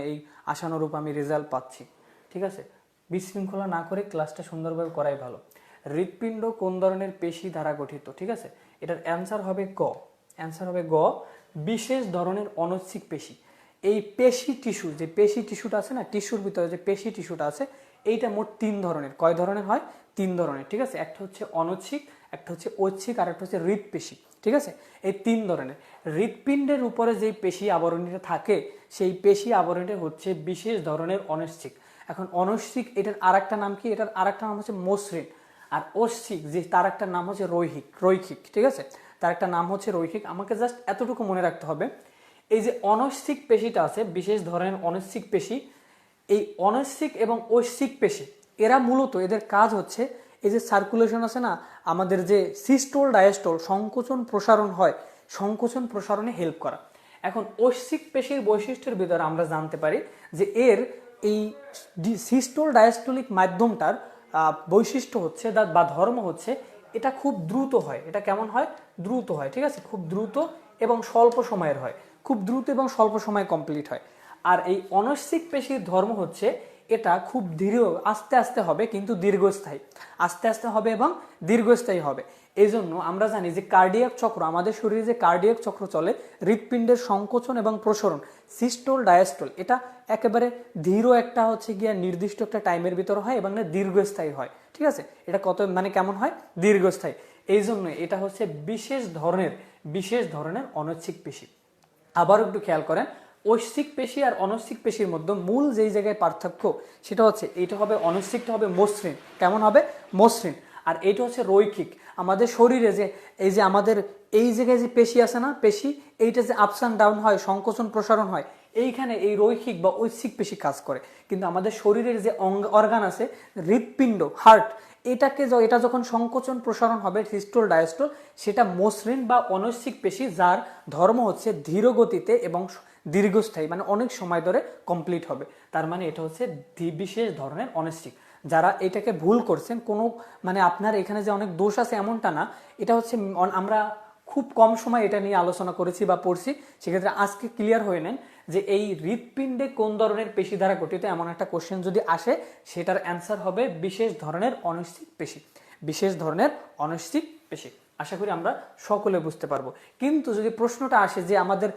এই আশানুরূপ আমি রেজাল্ট পাচ্ছি, ঠিক আছে? বিশৃঙ্খলা না করে ক্লাসটা সুন্দরভাবে করাই ভালো। হৃৎপিণ্ড কোন ধরনের পেশি দ্বারা গঠিত, ঠিক আছে? এটার অ্যান্সার হবে গ। অ্যান্সার হবে গ, বিশেষ ধরনের অনৈচ্ছিক পেশি। এই পেশি টিস্যু, যে পেশি টিস্যুটা আছে না, টিস্যুর ভিতরে যে পেশি টিস্যুটা আছে, এইটা মোট 3 ধরনের। কয় ধরনের হয়? 3 ধরনের, ঠিক আছে? একটা হচ্ছে অনৈচ্ছিক, একটা হচ্ছে ঐচ্ছিক, আর একটা হচ্ছে হৃৎপেশি, ঠিক আছে? এই 3 ধরনের। হৃৎপিণ্ডের উপরে যেই পেশি আবরণীটা থাকে, সেই পেশি আবরণীটা হচ্ছে বিশেষ ধরনের অনৈচ্ছিক। এখন অনৈচ্ছিক এটার আরেকটা নাম কি? এটার আরেকটা নাম হচ্ছে মসৃণ। আর ঐচ্ছিক যে তার একটা নাম হচ্ছে রৈখিক, ঠিক আছে? তার একটা নাম হচ্ছে রৈখিক। আমাকে জাস্ট এতটুকু মনে রাখতে হবে, এই যে অনৈচ্ছিক পেশিটা আছে, বিশেষ ধরনের অনৈচ্ছিক পেশি, এই অনৈচ্ছিক এবং ঐচ্ছিক পেশি এরা মূলত এদের কাজ হচ্ছে এই যে সার্কুলেশন আছে না, আমাদের যে সিস্টোল ডায়াস্টোল সংকোচন প্রসারণ হয়, সংকোচন প্রসারণে হেল্প করা। এখন ঐচ্ছিক পেশির বৈশিষ্ট্যের ভিতরে আমরা জানতে পারি যে এর এই সিস্টোল ডায়াস্টোলিক মাধ্যমটার বৈশিষ্ট্য হচ্ছে বা ধর্ম হচ্ছে এটা খুব দ্রুত হয়। এটা কেমন হয়? দ্রুত হয়, ঠিক আছে? খুব দ্রুত এবং স্বল্প সময়ের হয়, খুব দ্রুত এবং স্বল্প সময়ে কমপ্লিট হয়। আর এই অনৈচ্ছিক পেশির ধর্ম হচ্ছে এটা খুব ধীর, আস্তে আস্তে হবে কিন্তু দীর্ঘস্থায়ী, আস্তে আস্তে হবে এবং দীর্ঘস্থায়ী হবে। এই জন্য আমরা জানি যে কার্ডিয়াক চক্র, আমাদের শরীরে যে কার্ডিয়াক চক্র চলে, হৃৎপিণ্ডের সংকোচন এবং প্রসারণ, সিস্টোল ডায়াস্টোল, এটা একেবারে ধীর একটা হচ্ছে গিয়া নির্দিষ্ট একটা টাইমের ভিতরে হয় এবং দীর্ঘস্থায়ী হয়, ঠিক আছে? এটা কেমন হয়? দীর্ঘস্থায়ী। এই জন্য এটা হচ্ছে বিশেষ ধরনের অনৈচ্ছিক পেশি। আবার একটু খেয়াল করেন, ঐচ্ছিক পেশি আর অনৈচ্ছিক পেশির মধ্যে মূল যেই জায়গায় পার্থক্য, সেটা হচ্ছে এইটা হবে অনৈচ্ছিকটা হবে মসৃণ। কেমন হবে? মসৃণ। আর এটা হচ্ছে রৈখিক। আমাদের শরীরে যে এই যে আমাদের এই জায়গায় যে পেশি আছে না, পেশি, এইটা যে আপস অ্যান্ড ডাউন হয়, সংকোচন প্রসারণ হয়, এইখানে এই রৈখিক বা ঐচ্ছিক পেশি কাজ করে। কিন্তু আমাদের শরীরের যে অর্গান আছে, হৃৎপিণ্ড, হার্ট, এটা যখন সংকোচন প্রসারণ হবে, সিস্টোল ডায়াস্টোল, সেটা মসৃণ বা অনৈচ্ছিক পেশি, যার ধর্ম হচ্ছে ধীর গতিতে এবং দীর্ঘস্থায়ী, মানে অনেক সময় ধরে কমপ্লিট হবে। তার মানে এটা হচ্ছে বিশেষ ধরনের অনৈচ্ছিক। যারা এটাকে ভুল করছেন, কোনো মানে আপনার এখানে যে অনেক দোষ আছে এমনটা না, এটা হচ্ছে আমরা খুব কম সময় এটা নিয়ে আলোচনা করেছি বা পড়ছি। সেক্ষেত্রে আজকে ক্লিয়ার হয়ে নেন যে এই হৃৎপিণ্ডে কোন ধরনের পেশি দ্বারা গঠিত, এমন একটা কোশ্চেন যদি আসে, সেটার অ্যান্সার হবে বিশেষ ধরনের অনৈচ্ছিক পেশি। বিশেষ ধরনের অনৈচ্ছিক পেশি। আশা করি আমরা সকলে বুঝতে পারবো। কিন্তু যদি প্রশ্নটা আসে যে আমাদের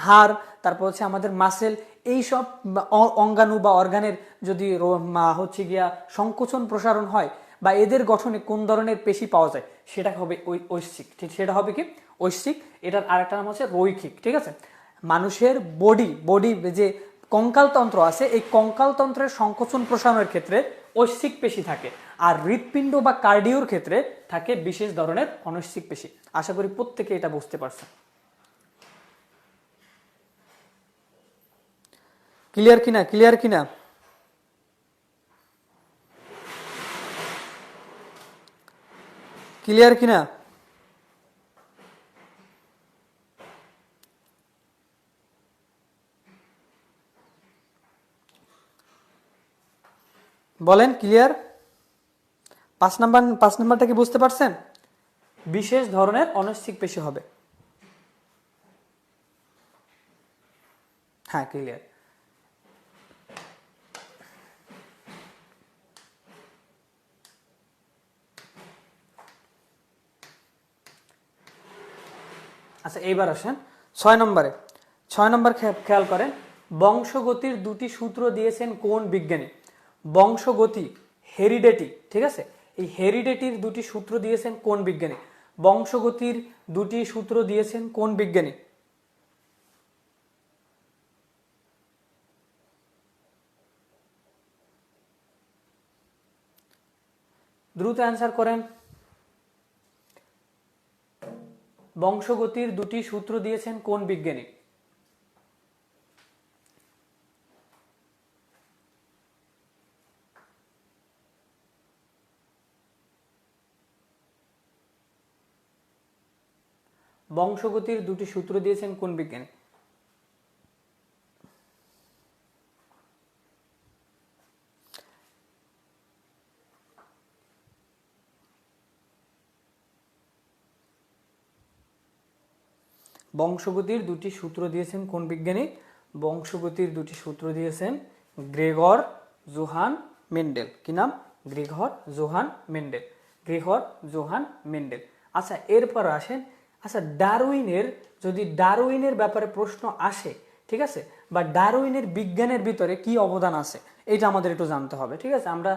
হাড়, তারপর হচ্ছে আমাদের মাসেল, এইসব অঙ্গাণু বা অর্গানের যদি হচ্ছে গিয়া সংকোচন প্রসারণ হয় বা এদের গঠনে কোন ধরনের পেশি পাওয়া যায়, সেটা হবে ঐচ্ছিক। ঠিক, সেটা হবে কি ঐচ্ছিক। এটার আরেকটা নাম হচ্ছে রৈখিক। ঠিক আছে। মানুষের বডি যে কঙ্কালতন্ত্র আছে, এই কঙ্কালতন্ত্রের সংকোচন প্রসারণের ক্ষেত্রে ঐচ্ছিক পেশি থাকে, আর হৃৎপিণ্ড বা কার্ডিওর ক্ষেত্রে থাকে বিশেষ ধরনের অনৈচ্ছিক পেশি। আশা করি প্রত্যেকে এটা বুঝতে পারছেন। ক্লিয়ার কিনা? ক্লিয়ার কিনা? ক্লিয়ার কিনা? বলেন ক্লিয়ার? 5 নাম্বারটা কি বুঝতে পারছেন? বিশেষ ধরনের অনৈচ্ছিক পেশি হবে। হ্যাঁ, ক্লিয়ার। আচ্ছা, এইবার আসেন 6 নম্বরে। 6 নম্বর খেয়াল করেন, বংশগতির দুটি সূত্র দিয়েছেন কোন বিজ্ঞানী? বংশগতি, হেরিডেটি, ঠিক আছে, এই হেরিডেটির দুটি সূত্র দিয়েছেন কোন বিজ্ঞানী? বংশগতির দুটি সূত্র দিয়েছেন কোন বিজ্ঞানী? দ্রুত অ্যান্সার করেন। বংশগতির দুটি সূত্র দিয়েছেন কোন বিজ্ঞানী? বংশগতির দুটি সূত্র দিয়েছেন কোন বিজ্ঞানী? বংশগতির দুটি সূত্র দিয়েছেন কোন বিজ্ঞানী? বংশগতির দুটি সূত্র দিয়েছেন গ্রেগর জোহান মেন্ডেল। কি নাম? Gregor Johann Mendel. Gregor Johann Mendel. আচ্ছা, এরপর আসেন, আচ্ছা ডারউইনের ব্যাপারে প্রশ্ন আসে, ঠিক আছে, বা ডারউইনের বিজ্ঞানের ভিতরে কি অবদান আছে, এটা আমাদের একটু জানতে হবে। ঠিক আছে, আমরা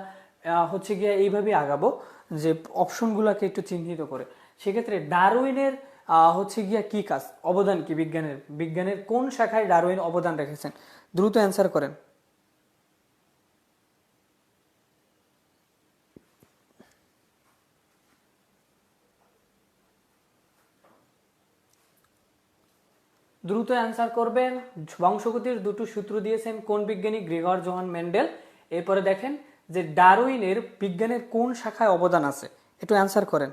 হচ্ছে গিয়ে এইভাবেই আগাবো যে অপশনগুলোকে একটু চিহ্নিত করে। সেক্ষেত্রে ডারউইনের হচ্ছে গিয়া কি কাজ, অবদান কি বিজ্ঞানের কোন শাখায় ডারউইন অবদান রেখেছেন? দ্রুত অ্যান্সার করেন। দ্রুত অ্যান্সার করবেন। বংশগতির দুটো সূত্র দিয়েছেন কোন বিজ্ঞানী? Gregor Johann Mendel. এরপরে দেখেন যে ডারউইনের বিজ্ঞানের কোন শাখায় অবদান আছে, একটু অ্যান্সার করেন।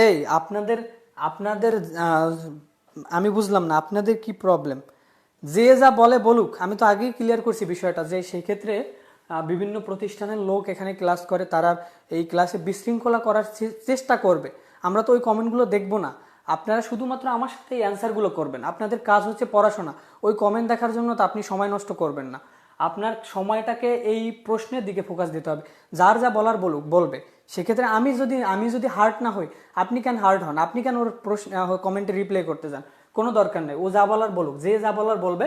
এই আপনাদের আপনাদের আমি বুঝলাম না আপনাদের কি প্রবলেম। যে যা বলে বলুক, আমি তো আগেই ক্লিয়ার করছি বিষয়টা, যে সেই ক্ষেত্রে বিভিন্ন প্রতিষ্ঠানের লোক এখানে ক্লাস করে, তারা এই ক্লাসে বিশৃঙ্খলা করার চেষ্টা করবে। আমরা তো ওই কমেন্টগুলো দেখবো না। আপনারা শুধুমাত্র আমার সাথে এই অ্যান্সারগুলো করবেন। আপনাদের কাজ হচ্ছে পড়াশোনা। ওই কমেন্ট দেখার জন্য তো আপনি সময় নষ্ট করবেন না। আপনার সময়টাকে এই প্রশ্নের দিকে ফোকাস দিতে হবে। যার যা বলার বলবে। সেক্ষেত্রে আমি যদি হার্ট না হই, আপনি কেন হার্ট হন? আপনি কেন ওর প্রশ্ন কমেন্টে রিপ্লাই করতে যান? কোনো দরকার নেই। ও যা বলার বলুক, যে যা বলার বলবে।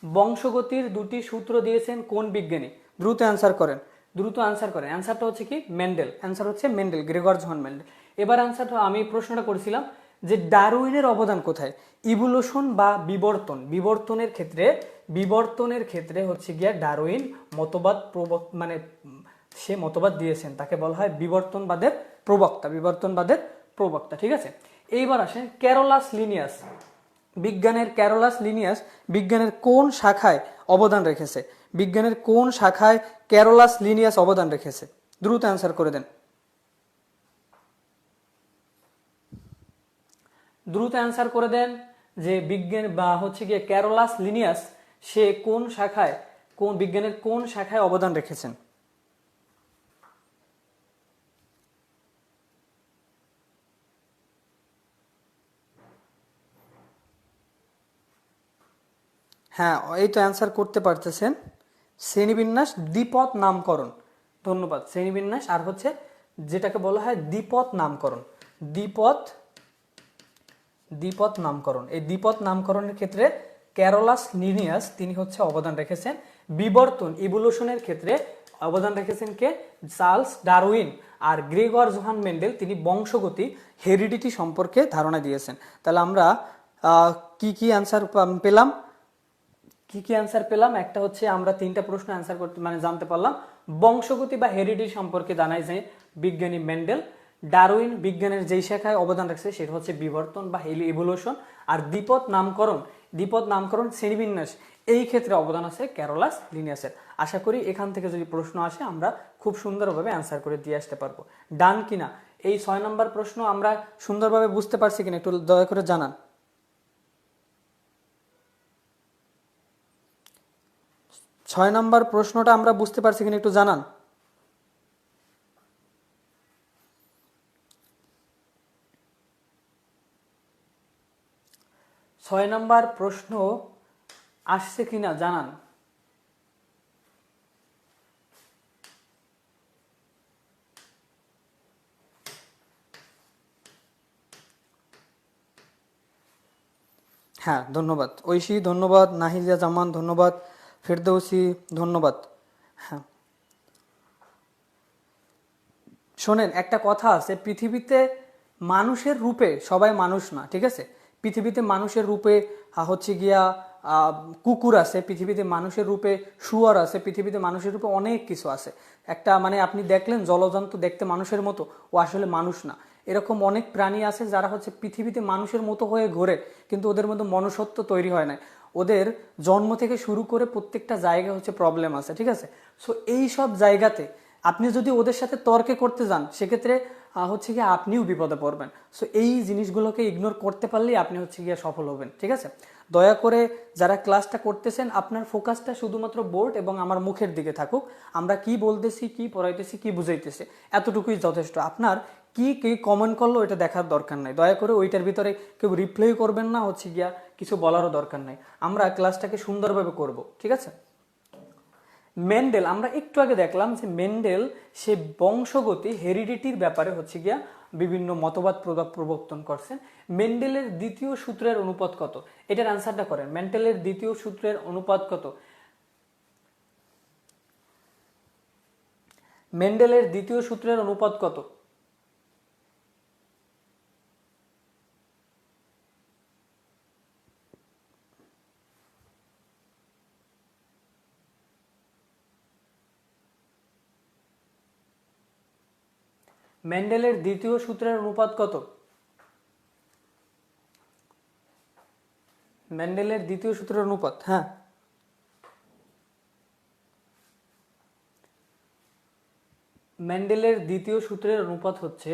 বংশগতির দুটি সূত্র দিয়েছেন কোন বিজ্ঞানী? দ্রুত অ্যান্সার করেন। দ্রুত অ্যান্সার করেন। অ্যান্সারটা হচ্ছে কি? মেন্ডেল। অ্যান্সার হচ্ছে মেন্ডেল, গ্রেগর জোহান মেন্ডেল। এবার অ্যান্সারটা, আমি প্রশ্নটা করেছিলাম যে ডারউইনের অবদান কোথায়? ইভোলিউশন বা বিবর্তনের ক্ষেত্রে বিবর্তনের ক্ষেত্রে হচ্ছে গিয়া ডারউইন মতবাদ মানে সে মতবাদ দিয়েছেন, তাকে বলা হয় বিবর্তনবাদের প্রবক্তা। ঠিক আছে, এইবার আসেন ক্যারোলাস লিনিয়াস। বিজ্ঞানের কোন শাখায় অবদান রেখেছে? বিজ্ঞানের কোন শাখায় ক্যারোলাস লিনিয়াস অবদান রেখেছে? দ্রুত অ্যান্সার করে দেন, যে বিজ্ঞান বা হচ্ছে গিয়ে ক্যারোলাস লিনিয়াস সে বিজ্ঞানের কোন শাখায় অবদান রেখেছেন? হ্যাঁ, এই তো অ্যান্সার করতে পারতেছেন। শ্রেণীবিন্যাস, দ্বিপদ নামকরণ। ধন্যবাদ। শ্রেণীবিন্যাস আর হচ্ছে যেটাকে বলা হয় দ্বিপদ নামকরণ। দ্বিপদ নামকরণ, এই দ্বিপদ নামকরণের ক্ষেত্রে ক্যারোলাস লিনিয়াস তিনি হচ্ছে অবদান রেখেছেন। বিবর্তন, ইভোলিউশনের ক্ষেত্রে অবদান রেখেছেন কে? Charles Darwin. আর গ্রেগর জোহান মেন্ডেল তিনি বংশগতি, হেরিডিটি সম্পর্কে ধারণা দিয়েছেন। তাহলে আমরা কি কি অ্যান্সার পেলাম? একটা হচ্ছে আমরা 3টা প্রশ্ন অ্যান্সার করতে জানতে পারলাম। বংশগতি বা হেরিডিটি সম্পর্কে জানাই যে বিজ্ঞানী মেন্ডেল। ডারউইন বিজ্ঞানের যেই শাখায় অবদান রাখছে সেটা হচ্ছে বিবর্তন বা ইভোলিউশন। আর দ্বিপদ নামকরণ শ্রেণীবিন্যাস, এই ক্ষেত্রে অবদান আছে ক্যারোলাস লিনিয়াসের। আশা করি এখান থেকে যদি প্রশ্ন আসে আমরা খুব সুন্দরভাবে অ্যান্সার করে দিয়ে আসতে পারবো। ডান কিনা? এই 6 নম্বর প্রশ্ন আমরা সুন্দরভাবে বুঝতে পারছি কিনা একটু দয়া করে জানান। 6 নম্বর প্রশ্নটা আমরা বুঝতে পারছি কিনা একটু জানান। 6 নম্বর প্রশ্ন আসছে কিনা জানান। হ্যাঁ, ধন্যবাদ ঐশী, ধন্যবাদ নাহিজা জামান, ধন্যবাদ ফেরদৌসি, ধন্যবাদ। হ্যাঁ, শোনেন, একটা কথা আছে, পৃথিবীতে মানুষের রূপে সবাই মানুষ না, ঠিক আছে? পৃথিবীতে মানুষের রূপে হচ্ছে গিয়া কুকুর আছে, পৃথিবীতে মানুষের রূপে শুয়োর আছে, পৃথিবীতে মানুষের রূপে অনেক কিছু আছে। একটা আপনি দেখলেন জলজন্তু দেখতে মানুষের মতো, ও আসলে মানুষ না। এরকম অনেক প্রাণী আছে যারা হচ্ছে পৃথিবীতে মানুষের মতো হয়ে ঘোরে, কিন্তু ওদের মধ্যে মনুষ্যত্ব তৈরি হয় না। ওদের জন্ম থেকে শুরু করে প্রত্যেকটা জায়গায় হচ্ছে প্রবলেম আছে, ঠিক আছে? সো এই সব জায়গাতে আপনি যদি ওদের সাথে তর্কে করতে যান, সেক্ষেত্রে হচ্ছে গিয়ে আপনিও বিপদে পড়বেন। সো এই জিনিসগুলোকে ইগনোর করতে পারলেই আপনি হচ্ছে গিয়ে সফল হবেন, ঠিক আছে? দয়া করে যারা ক্লাসটা করতেছেন, আপনার ফোকাসটা শুধুমাত্র বোর্ড এবং আমার মুখের দিকে থাকুক। আমরা কি বলতেছি, কি পড়াইতেছি, কি বুঝাইতেছি, এতটুকুই যথেষ্ট। আপনার কি কি কমেন্ট করলো এটা দেখার দরকার নাই। দয়া করে ওইটার ভিতরে কেউ রিপ্লাই করবেন না, হচ্ছে গিয়া কিছু বলারও দরকার নাই। আমরা ক্লাসটাকে সুন্দরভাবে করব, ঠিক আছে? মেন্ডেল, আমরা একটু আগে দেখলাম যে মেন্ডেল সে বংশগতি, হেরিডিটির ব্যাপারে হচ্ছে গিয়া বিভিন্ন মতবাদ প্রবর্তন করছেন। মেন্ডেলের দ্বিতীয় সূত্রের অনুপাত কত? এটার অ্যান্সারটা করেন। মেন্ডেলের দ্বিতীয় সূত্রের অনুপাত কত? মেন্ডেলের দ্বিতীয় সূত্রের অনুপাত কত? মেন্ডেলের দ্বিতীয় সূত্রের অনুপাত কত? মেন্ডেলের দ্বিতীয় সূত্রের অনুপাত, হ্যাঁ, মেন্ডেলের দ্বিতীয় সূত্রের অনুপাত হচ্ছে,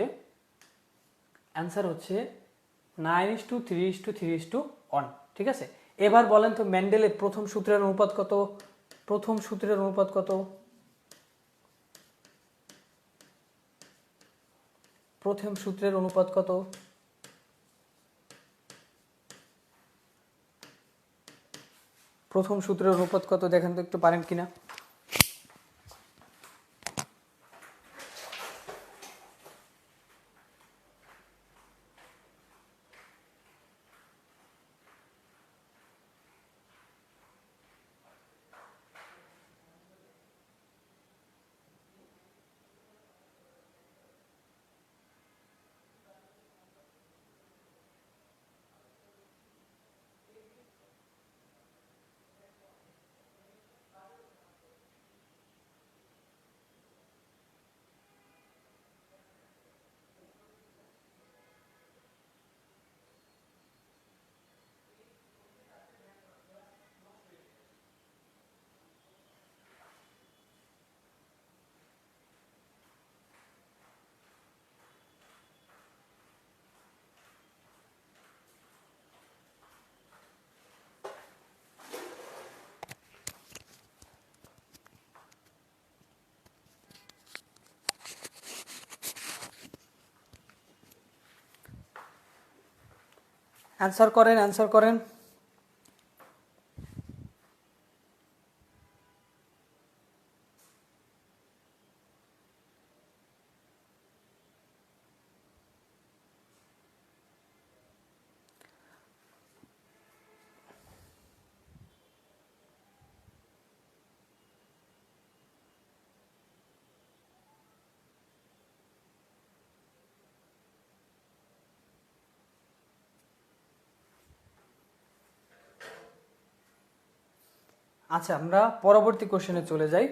অ্যান্সার হচ্ছে 9:3:3:1, ঠিক আছে? এবার বলেন তো মেন্ডেলের প্রথম সূত্রের অনুপাত কত? প্রথম সূত্রের অনুপাত কত? প্রথম সূত্রের অনুপাত কত? প্রথম সূত্রের অনুপাত কত দেখেন তো একটু, পারেন কিনা? অ্যান্সার করেন, অ্যান্সার করেন। আচ্ছা, আমরা পরবর্তী কোশ্চেনে চলে যাই।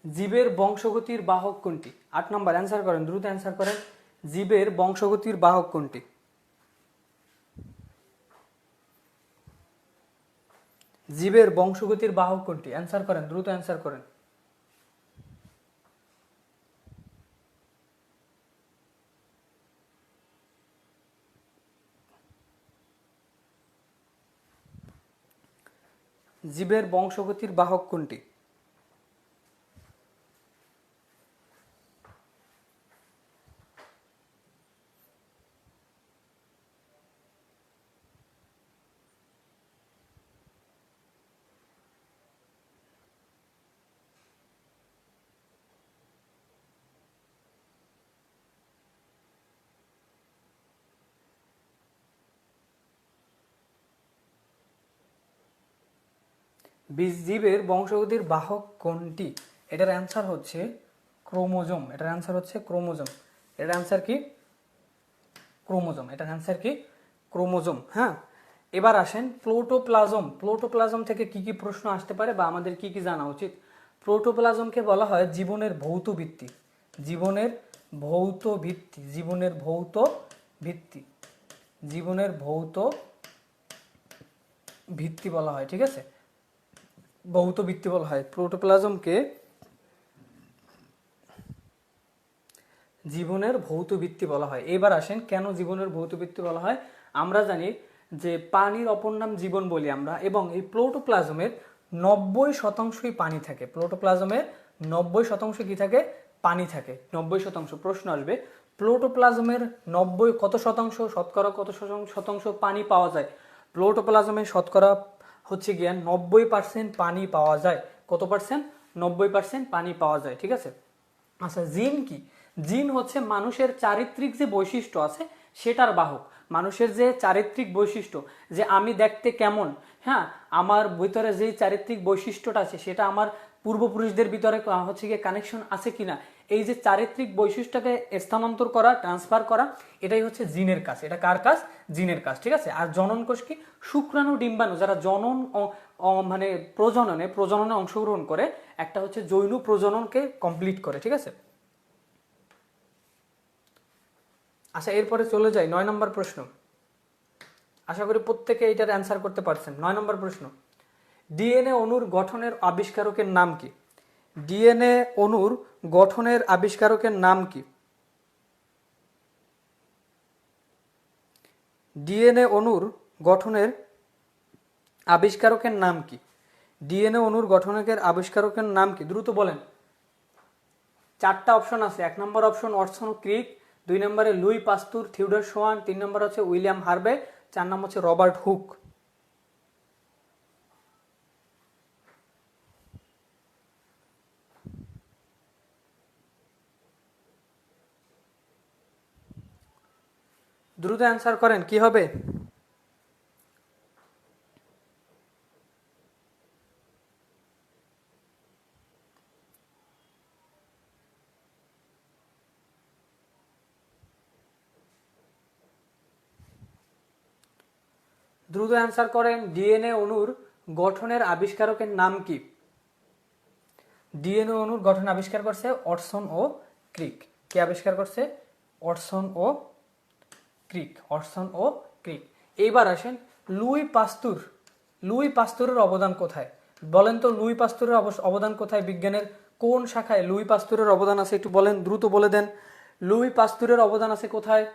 জীবের বংশগতির বাহক কোনটি? 8 নম্বর, অ্যান্সার করেন, দ্রুত অ্যান্সার করেন। জীবের বংশগতির বাহক কোনটি? জীবের বংশগতির বাহক কোনটি? অ্যান্সার করেন, দ্রুত অ্যান্সার করেন। জীবের বংশগতির বাহক কোনটি? জীবের বংশগতির বাহক কোনটি? এটার অ্যান্সার হচ্ছে ক্রোমোজোম। এটার অ্যান্সার হচ্ছে ক্রোমোজোম। এটার অ্যান্সার কি? ক্রোমোজোম। এটার অ্যান্সার কি? ক্রোমোজোম। হ্যাঁ, এবার আসেন প্রোটোপ্লাজম। প্রোটোপ্লাজম থেকে কি কি প্রশ্ন আসতে পারে বা আমাদের কি কি জানা উচিত? প্রোটোপ্লাজমকে বলা হয় জীবনের ভৌত ভিত্তি। জীবনের ভৌত ভিত্তি। জীবনের ভৌত ভিত্তি। জীবনের ভৌত ভিত্তি বলা হয়, ঠিক আছে? ভৌত ভিত্তি বলা হয় প্রোটোপ্লাজমকে, জীবনের ভৌত ভিত্তি বলা হয়। এবার আসেন কেন জীবনের ভৌত ভিত্তি বলা হয়। আমরা জানি যে পানির অপর নাম জীবন বলি আমরা, এবং এই প্রোটোপ্লাজমের 90% পানি থাকে। প্রোটোপ্লাজমের 90% কি থাকে? পানি থাকে। 90%। প্রশ্ন আসবে প্রোটোপ্লাজমের 90 কত শতাংশ, শতকরা কত শতাংশ পানি পাওয়া যায়? প্রোটোপ্লাজমের শতকরা হচ্ছে গিয়া 90% পানি পাওয়া যায়। কত পার্সেন্ট? 90% পানি পাওয়া যায়, ঠিক আছে? আচ্ছা, জিন কি? জিন হচ্ছে মানুষের চারিত্রিক যে বৈশিষ্ট্য আছে সেটার বাহক। মানুষের যে চারিত্রিক বৈশিষ্ট্য, যে আমি দেখতে কেমন, হ্যাঁ, আমার ভিতরে যেই চারিত্রিক বৈশিষ্ট্যটা আছে সেটা আমার পূর্বপুরুষদের ভিতরে হচ্ছে গিয়ে কানেকশন আছে কিনা, এই যে চারিত্রিক বৈশিষ্ট্যকে স্থানান্তর করা, ট্রান্সফার করা, এটাই হচ্ছে জিনের কাজ। এটা কার কাজ? জিনের কাজ, ঠিক আছে? আর জনন কোষ কি? শুক্রাণু ডিম্বাণু যারা জনন মানে প্রজননে অংশগ্রহণ করে, একটা হচ্ছে জৈন প্রজননকে কমপ্লিট করে, ঠিক আছে? আচ্ছা, এরপরে চলে যাই 9 নম্বর প্রশ্ন। আশা করি প্রত্যেকে এটার অ্যান্সার করতে পারছেন। 9 নম্বর প্রশ্ন, ডিএনএ অণুর গঠনের আবিষ্কারকের নাম কি? ডিএনএ অণুর গঠনের আবিষ্কারকের নাম কি? ডিএনএ অণুর গঠনের আবিষ্কারকের নাম কি? ডিএনএ অণুর গঠনের আবিষ্কারকের নাম কি? দ্রুত বলেন। 4টা অপশন আছে। 1 নম্বর অপশন অরসন ক্রিক, 2 নম্বরে লুই পাস্তুর, থিওডর সোয়ান, 3 নম্বর হচ্ছে উইলিয়াম হার্ভে, 4 নম্বর হচ্ছে রবার্ট হুক। দ্রুত অ্যান্সার করেন, কি হবে? দ্রুত অ্যান্সার করেন। ডিএনএ অণুর গঠনের আবিষ্কারকের নাম কি? ডিএনএ অণুর গঠন আবিষ্কার করছে অটসন ও ক্রিক। কে আবিষ্কার করছে? অটসন ও ক্রিক। অটসন ও ক্রিক। এইবার আসেন লুই পাস্তুর। লুই পাস্তুরের অবদান কোথায়? বলেন তো, লুই পাস্তুরের অবদান কোথায়? বিজ্ঞানের কোন শাখায় লুই পাস্তুরের অবদান আছে? একটু বলেন, দ্রুত বলে দেন। লুই পাস্তুরের অবদান আছে কোথায়?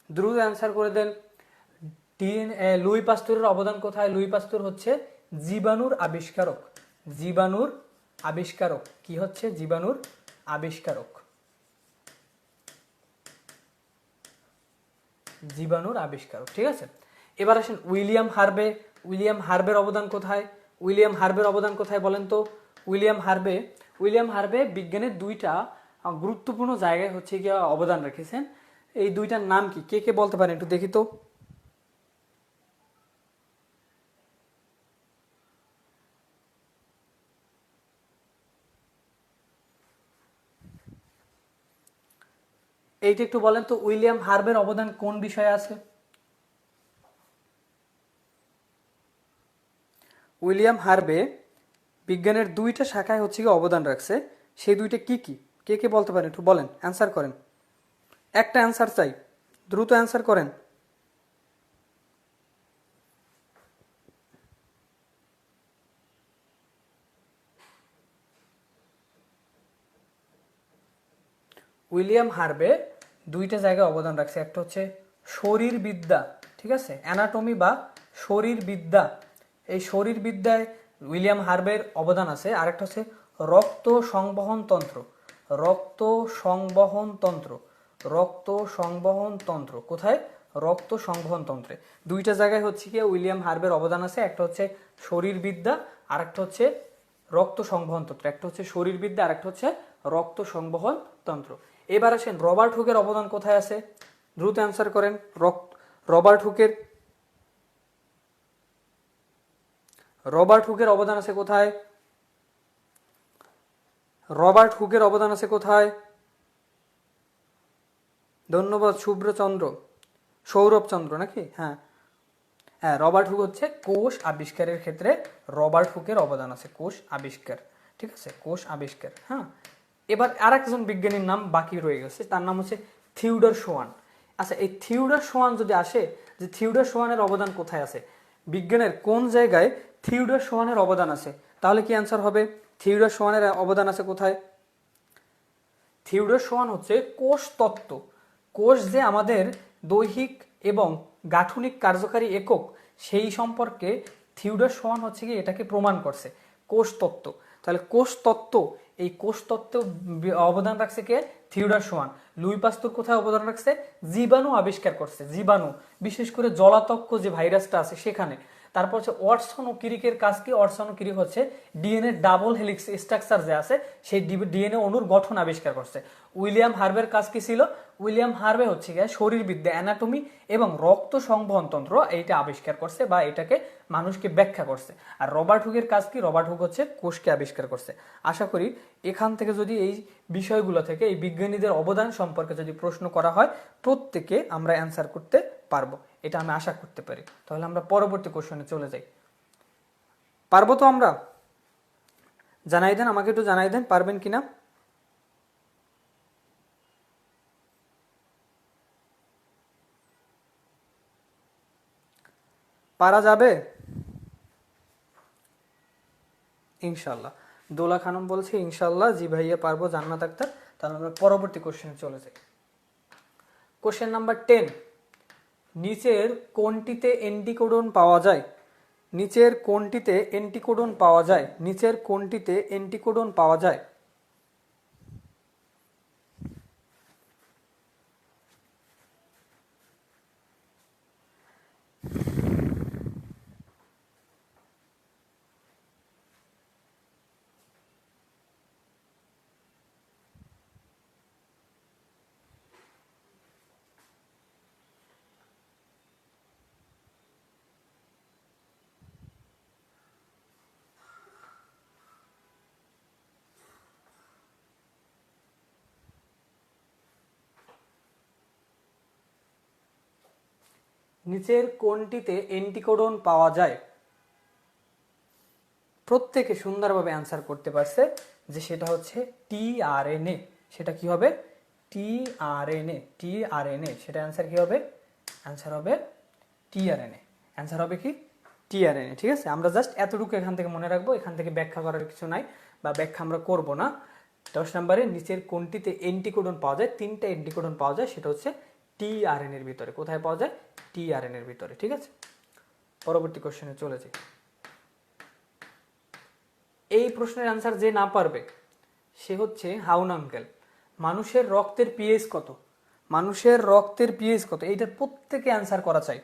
দ্রুত অ্যান্সার করে দেন। লুই পাস্তুরের অবদান কোথায়? লুই পাস্তুর হচ্ছে জীবাণুর আবিষ্কারক। জীবাণুর আবিষ্কারক। কি হচ্ছে? জীবাণুর আবিষ্কারক। জীবাণুর আবিষ্কারক, ঠিক আছে। এবার আসেন উইলিয়াম হার্ভে। উইলিয়াম হার্ভের অবদান কোথায়? উইলিয়াম হার্ভের অবদান কোথায় বলেন তো? উইলিয়াম হার্ভে বিজ্ঞানের দুইটা গুরুত্বপূর্ণ জায়গায় হচ্ছে গিয়ে অবদান রেখেছেন। এই দুইটার নাম কি? কে কে বলতে পারেন একটু দেখি তো। এইটা একটু বলেন তো, উইলিয়াম হার্ভের অবদান কোন বিষয়ে আছে? উইলিয়াম হার্ভে বিজ্ঞানের দুইটা শাখায় হচ্ছে কি অবদান রাখছে, সেই দুইটা কি কি? কে কে বলতে পারেন একটু বলেন, অ্যান্সার করেন। একটা অ্যান্সার চাই, দ্রুত অ্যান্সার করেন। উইলিয়াম হার্ভে দুইটা জায়গায় অবদান রাখছে, একটা হচ্ছে শরীরবিদ্যা, ঠিক আছে, অ্যানাটমি বা শরীরবিদ্যা। এই শরীরবিদ্যায় উইলিয়াম হার্ভের অবদান আছে। আরেকটা হচ্ছে রক্ত সংবহন তন্ত্র। রক্ত সংবহন তন্ত্র। রক্ত সংবহন তন্ত্র কোথায়? রক্ত সংবহন তন্ত্রে। দুইটা জায়গায় হচ্ছে কি উইলিয়াম হার্ভের অবদান আছে। একটা হচ্ছে শরীরবিদ্যা, আর একটা হচ্ছে রক্ত সংবহন তন্ত্র। একটা হচ্ছে শরীরবিদ্যা, আর একটা হচ্ছে রক্ত সংবহন তন্ত্র। এবার আসেন রবার্ট হুকের অবদান কোথায় আছে? দ্রুত অ্যান্সার করেন। রবার্ট হুকের রবার্ট হুকের অবদান আছে কোথায়? রবার্ট হুকের অবদান আছে কোথায়? ধন্যবাদ শুভ্রচন্দ্র, সৌরভচন্দ্র নাকি? হ্যাঁ হ্যাঁ, রবার্ট হুক হচ্ছে কোষ আবিষ্কারের ক্ষেত্রে রবার্ট হুকের অবদান আছে। কোষ আবিষ্কার, ঠিক আছে, কোষ আবিষ্কার। হ্যাঁ, এবার আর একজন বিজ্ঞানীর নাম বাকি রয়ে গেছে, তার নাম হচ্ছে থিওডর সোয়ান। আচ্ছা, এই থিওডর সোয়ান যদি আসে, যে থিওডর সোয়ানের অবদান কোথায় আছে, বিজ্ঞানের কোন জায়গায় থিওডর সোয়ানের অবদান আছে, তাহলে কি অ্যান্সার হবে? থিওডর সোয়ানের অবদান আছে কোথায়? থিওডর সোয়ান হচ্ছে কোষ তত্ত্ব। কোষ যে আমাদের দৈহিক এবং গাঠনিক কার্যকারী একক, সেই সম্পর্কে থিওডর সোয়ান হচ্ছে কি এটাকে প্রমাণ করছে, কোষ তত্ত্ব। তাহলে কোষ তত্ত্ব, এই কোষ তত্ত্ব অবদান রাখছে কে? Theodor Schwann. লুই পাস্তুর কোথায় অবদান রাখছে? জীবাণু আবিষ্কার করছে, জীবাণু, বিশেষ করে জলাতঙ্ক যে ভাইরাসটা আছে সেখানে। তারপর হচ্ছে ওয়াটসন ও ক্রিকের কাজ কি? ওয়াটসন ও ক্রিক হচ্ছে ডিএনএ ডাবল হেলিক্স স্ট্রাকচার যে আছে সেই ডিএনএ অণুর গঠন আবিষ্কার করছে। উইলিয়াম হার্ভের কাজ কি ছিল? উইলিয়াম হার্ভে হচ্ছে গিয়ে শরীরবিদ্যা, অ্যানাটমি এবং রক্ত সংবহন তন্ত্র এইটা আবিষ্কার করছে বা এটাকে মানুষকে ব্যাখ্যা করছে। আর রবার্ট হুকের কাজ কি? রবার্ট হুক হচ্ছে কোষকে আবিষ্কার করছে। আশা করি এখান থেকে যদি এই বিষয়গুলো থেকে এই বিজ্ঞানীদের অবদান সম্পর্কে যদি প্রশ্ন করা হয়, প্রত্যেকে আমরা অ্যান্সার করতে পারবো, এটা আমি আশা করতে পারি। তাহলে আমরা পরবর্তী কোশ্চেনে চলে যাই। পারবো তো আমরা? জানাই দেন, আমাকে একটু জানাই দেন পারবেন কিনা। পারা যাবে ইনশাল্লাহ। দোলা খানম বলছে ইনশাল্লাহ, জি ভাইয়া পারবো জান্নাত আক্তার। তাহলে আমরা পরবর্তী কোশ্চেনে চলে যাই। কোশ্চেন নাম্বার 10, নিচের কোনটিতে এন্টিকোডন পাওয়া যায়? নিচের কোনটিতে এন্টিকোডন পাওয়া যায়? নিচের কোনটিতে এন্টিকোডন পাওয়া যায়? নিচের কোনটিতে এন্টিকোডন পাওয়া যায়? প্রত্যেকে সুন্দরভাবে অ্যান্সার করতে পারছে যে সেটা হচ্ছে টিআরএনএ। সেটা কি হবে? টিআরএনএ। টিআরএনএ, সেটা অ্যান্সার কি হবে? অ্যান্সার হবে টিআরএনএ। অ্যান্সার হবে কি? টিআরএনএ। ঠিক আছে, আমরা জাস্ট এতটুকু এখান থেকে মনে রাখবো, এখান থেকে ব্যাখ্যা করার কিছু নাই বা ব্যাখ্যা আমরা করব না। 10 নম্বরে নিচের কোনটিতে এন্টিকোডন পাওয়া যায়? 3টা এন্টিকোডন পাওয়া যায়, সেটা হচ্ছে টিআরএনএর ভিতরে। কোথায় পাওয়া যায়? টিআরএনএর ভিতরে। ঠিক আছে, পরবর্তী কোশ্চেনে চলে যাই। এই প্রশ্নের অ্যান্সার যে না পারবে সে হচ্ছে হাউন আঙ্কেল। মানুষের রক্তের পিএইচ কত? মানুষের রক্তের পিএইচ কত? এইটার প্রত্যেকে অ্যান্সার করা চাই,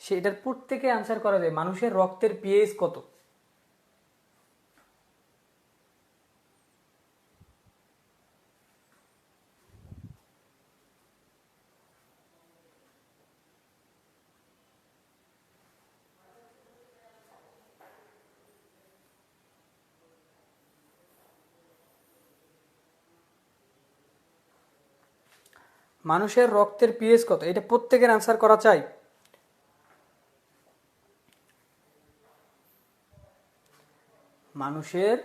সেটার প্রত্যেকে অ্যান্সার করা যায়। মানুষের রক্তের পিএইচ কত? মানুষের রক্তের পিএইচ কত? এটা প্রত্যেকের অ্যান্সার করা চাই। মানুষের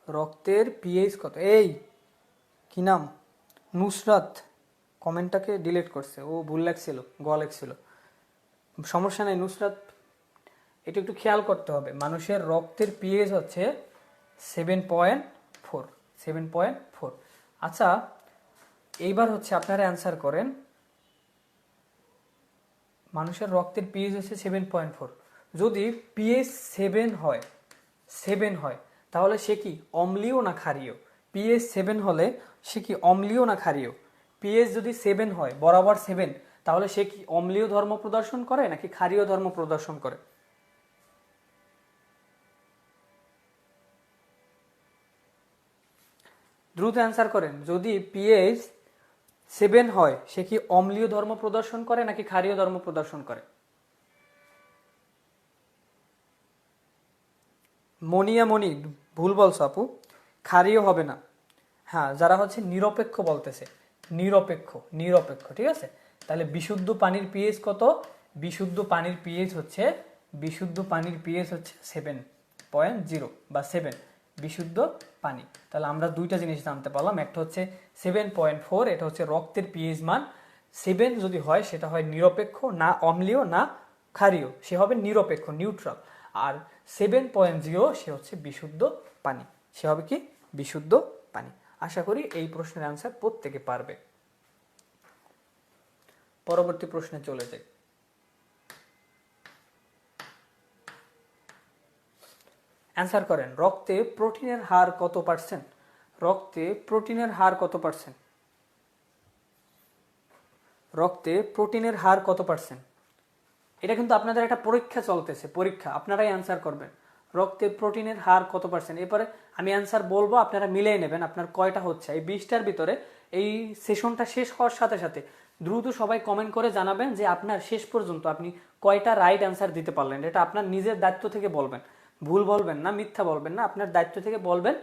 রক্তের পিএইচ কত? এই কি নাম, নুসরাত কমেন্টটাকে ডিলিট করছে, ও ভুল লাগছিল, গ লাগছিল। সমস্যা নাই নুসরাত, এটা একটু খেয়াল করতে হবে। মানুষের রক্তের পিএইচ হচ্ছে 7.4, 7.4। আচ্ছা, এইবার হচ্ছে আপনারা অ্যান্সার করেন, মানুষের রক্তের পিএইচ হচ্ছে 7.4। যদি পিএইচ 7 হয় তাহলে সে কি অম্লীয় না ক্ষারীয়? পিএইচ 7 হলে সে কি অম্লীয় না ক্ষারীয়? পিএইচ যদি 7 হয়, বরাবর 7, তাহলে সে কি অম্লীয় ধর্ম প্রদর্শন করে নাকি ক্ষারীয় ধর্ম প্রদর্শন করে? দ্রুত অ্যান্সার করেন। যদি পিএইচ 7 হয় সে কি অম্লীয় ধর্ম প্রদর্শন করে নাকি ক্ষারীয় ধর্ম প্রদর্শন করে? মনিয়া মনি ভুল বলছো আপু, ক্ষারীয় হবে না। হ্যাঁ, যারা হচ্ছে নিরপেক্ষ বলতেছে, নিরপেক্ষ, নিরপেক্ষ, ঠিক আছে। তাহলে বিশুদ্ধ পানির পিএইচ কত? বিশুদ্ধ পানির পিএইচ হচ্ছে, বিশুদ্ধ পানির পিএইচ হচ্ছে 7.0 বা 7, বিশুদ্ধ পানি। তাহলে আমরা দুইটা জিনিস জানতে পারলাম, একটা হচ্ছে 7.4, এটা হচ্ছে রক্তের পিএইচ মান। 7 যদি হয় সেটা হয় নিরপেক্ষ, না অম্লীয় না ক্ষারীয়, সে হবে নিরপেক্ষ, নিউট্রাল। আর 7.0 সে হচ্ছে বিশুদ্ধ পানি, সে হবে কি বিশুদ্ধ পানি। আশা করি এই প্রশ্নের অ্যান্সার প্রত্যেকে পারবে। পরবর্তী প্রশ্নে চলে যাই। অ্যান্সার করেন, রক্তে প্রোটিনের হার কত পার্সেন্ট? রক্তে প্রোটিনের হার কত পার্সেন্ট? রক্তে প্রোটিনের হার কত পার্সেন্ট? এটা কিন্তু আপনাদের একটা পরীক্ষা চলতেছে, পরীক্ষা, আপনারাই অ্যান্সার করবেন। রক্তে প্রোটিনের হার কত পার্সেন্ট? এরপরে আমি অ্যান্সার বলবো, আপনারা মিলিয়ে নেবেন আপনার কয়টা হচ্ছে। এই 20টার ভিতরে এই সেশনটা শেষ হওয়ার সাথে সাথে দ্রুত সবাই কমেন্ট করে জানাবেন যে আপনার শেষ পর্যন্ত আপনি কয়টা রাইট অ্যান্সার দিতে পারলেন। এটা আপনার নিজের দায়িত্ব থেকে বলবেন, ভুল বলবেন না, মিথ্যা বলবেন না, আপনার দায়িত্ব থেকে বলবেন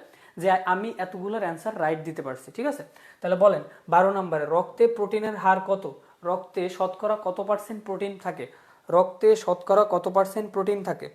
যে আমি এতগুলোর অ্যান্সার রাইট দিতে পারছি। ঠিক আছে, তাহলে বলেন 12 নম্বরে, রক্তে প্রোটিনের হার কত? রক্তে শতকরা কত পার্সেন্ট প্রোটিন থাকে? রক্তে শতকরা কত পার্সেন্ট প্রোটিন থাকে?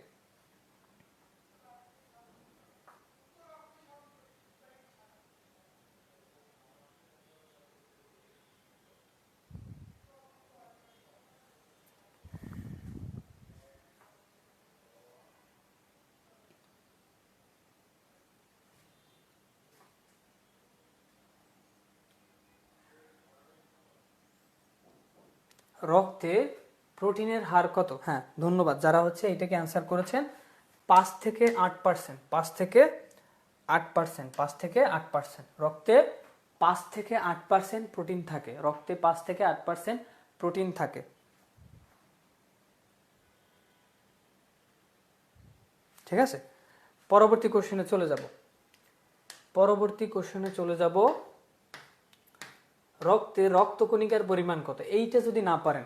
রক্তে প্রোটিনের হার কত? হ্যাঁ, ধন্যবাদ যারা হচ্ছে এটাকে অ্যান্সার করেছেন। 5 থেকে 8%, 5 থেকে 8%, 5 থেকে 8%। রক্তে 5 থেকে 8% প্রোটিন থাকে, রক্তে 5 থেকে 8% প্রোটিন থাকে। ঠিক আছে, পরবর্তী কোশ্চেনে চলে যাব। পরবর্তী কোশ্চেনে চলে যাব, রক্তে রক্তকণিকার পরিমাণ কত? এইটা যদি না পারেন,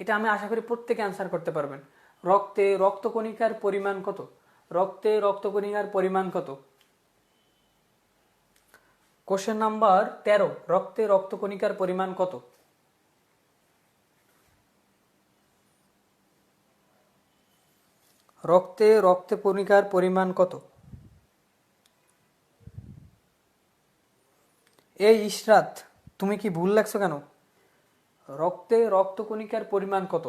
এটা আমি আশা করি প্রত্যেকে অ্যান্সার করতে পারবেন। রক্তে রক্তকণিকার পরিমাণ কত? রক্তে রক্তকণিকার পরিমাণ কত? কোশ্চেন নাম্বার 13, রক্তে রক্তকণিকার পরিমাণ কত? রক্তে রক্তকণিকার পরিমাণ কত? এই ইশরাত, তুমি কি ভুল লাগছো কেন? রক্তে রক্তকণিকার পরিমাণ কত?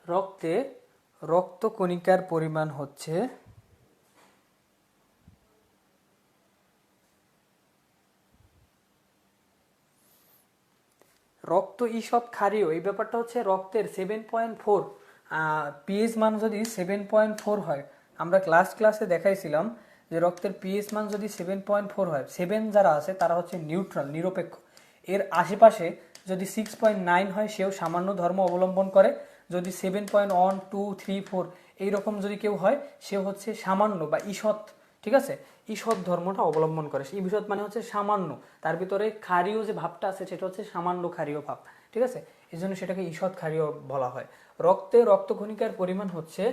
রক্তে রক্তকণিকার পরিমাণ হচ্ছে রক্ত ঈষৎ ক্ষারীয়, এই ব্যাপারটা হচ্ছে রক্তের 7.4 পিএইচ মান যদি 7.4 হয়, আমরা ক্লাসে দেখাইছিলাম যে রক্তের পিএইচ মান যদি 7.4 হয়, 7 যারা আছে তারা হচ্ছে নিউট্রাল, নিরপেক্ষ। এর আশেপাশে যদি 6.9 হয় সেও সামান্য ধর্ম অবলম্বন করে, যদি 7.1, 2, 3, 4 এইরকম যদি কেউ হয় সেও হচ্ছে সামান্য বা ঈষৎ, ঠিক আছে, ঈষৎ ধর্মটা অবলম্বন করে। ঈষৎ মানে হচ্ছে সামান্য, তার ভিতরে ক্ষারীয় যে ভাবটা আছে সেটা হচ্ছে সামান্য ক্ষারীয় ভাব, ঠিক আছে, এই জন্য সেটাকে ঈষৎ ক্ষারীয় বলা হয়। রক্তে রক্তকণিকার পরিমাণ হচ্ছে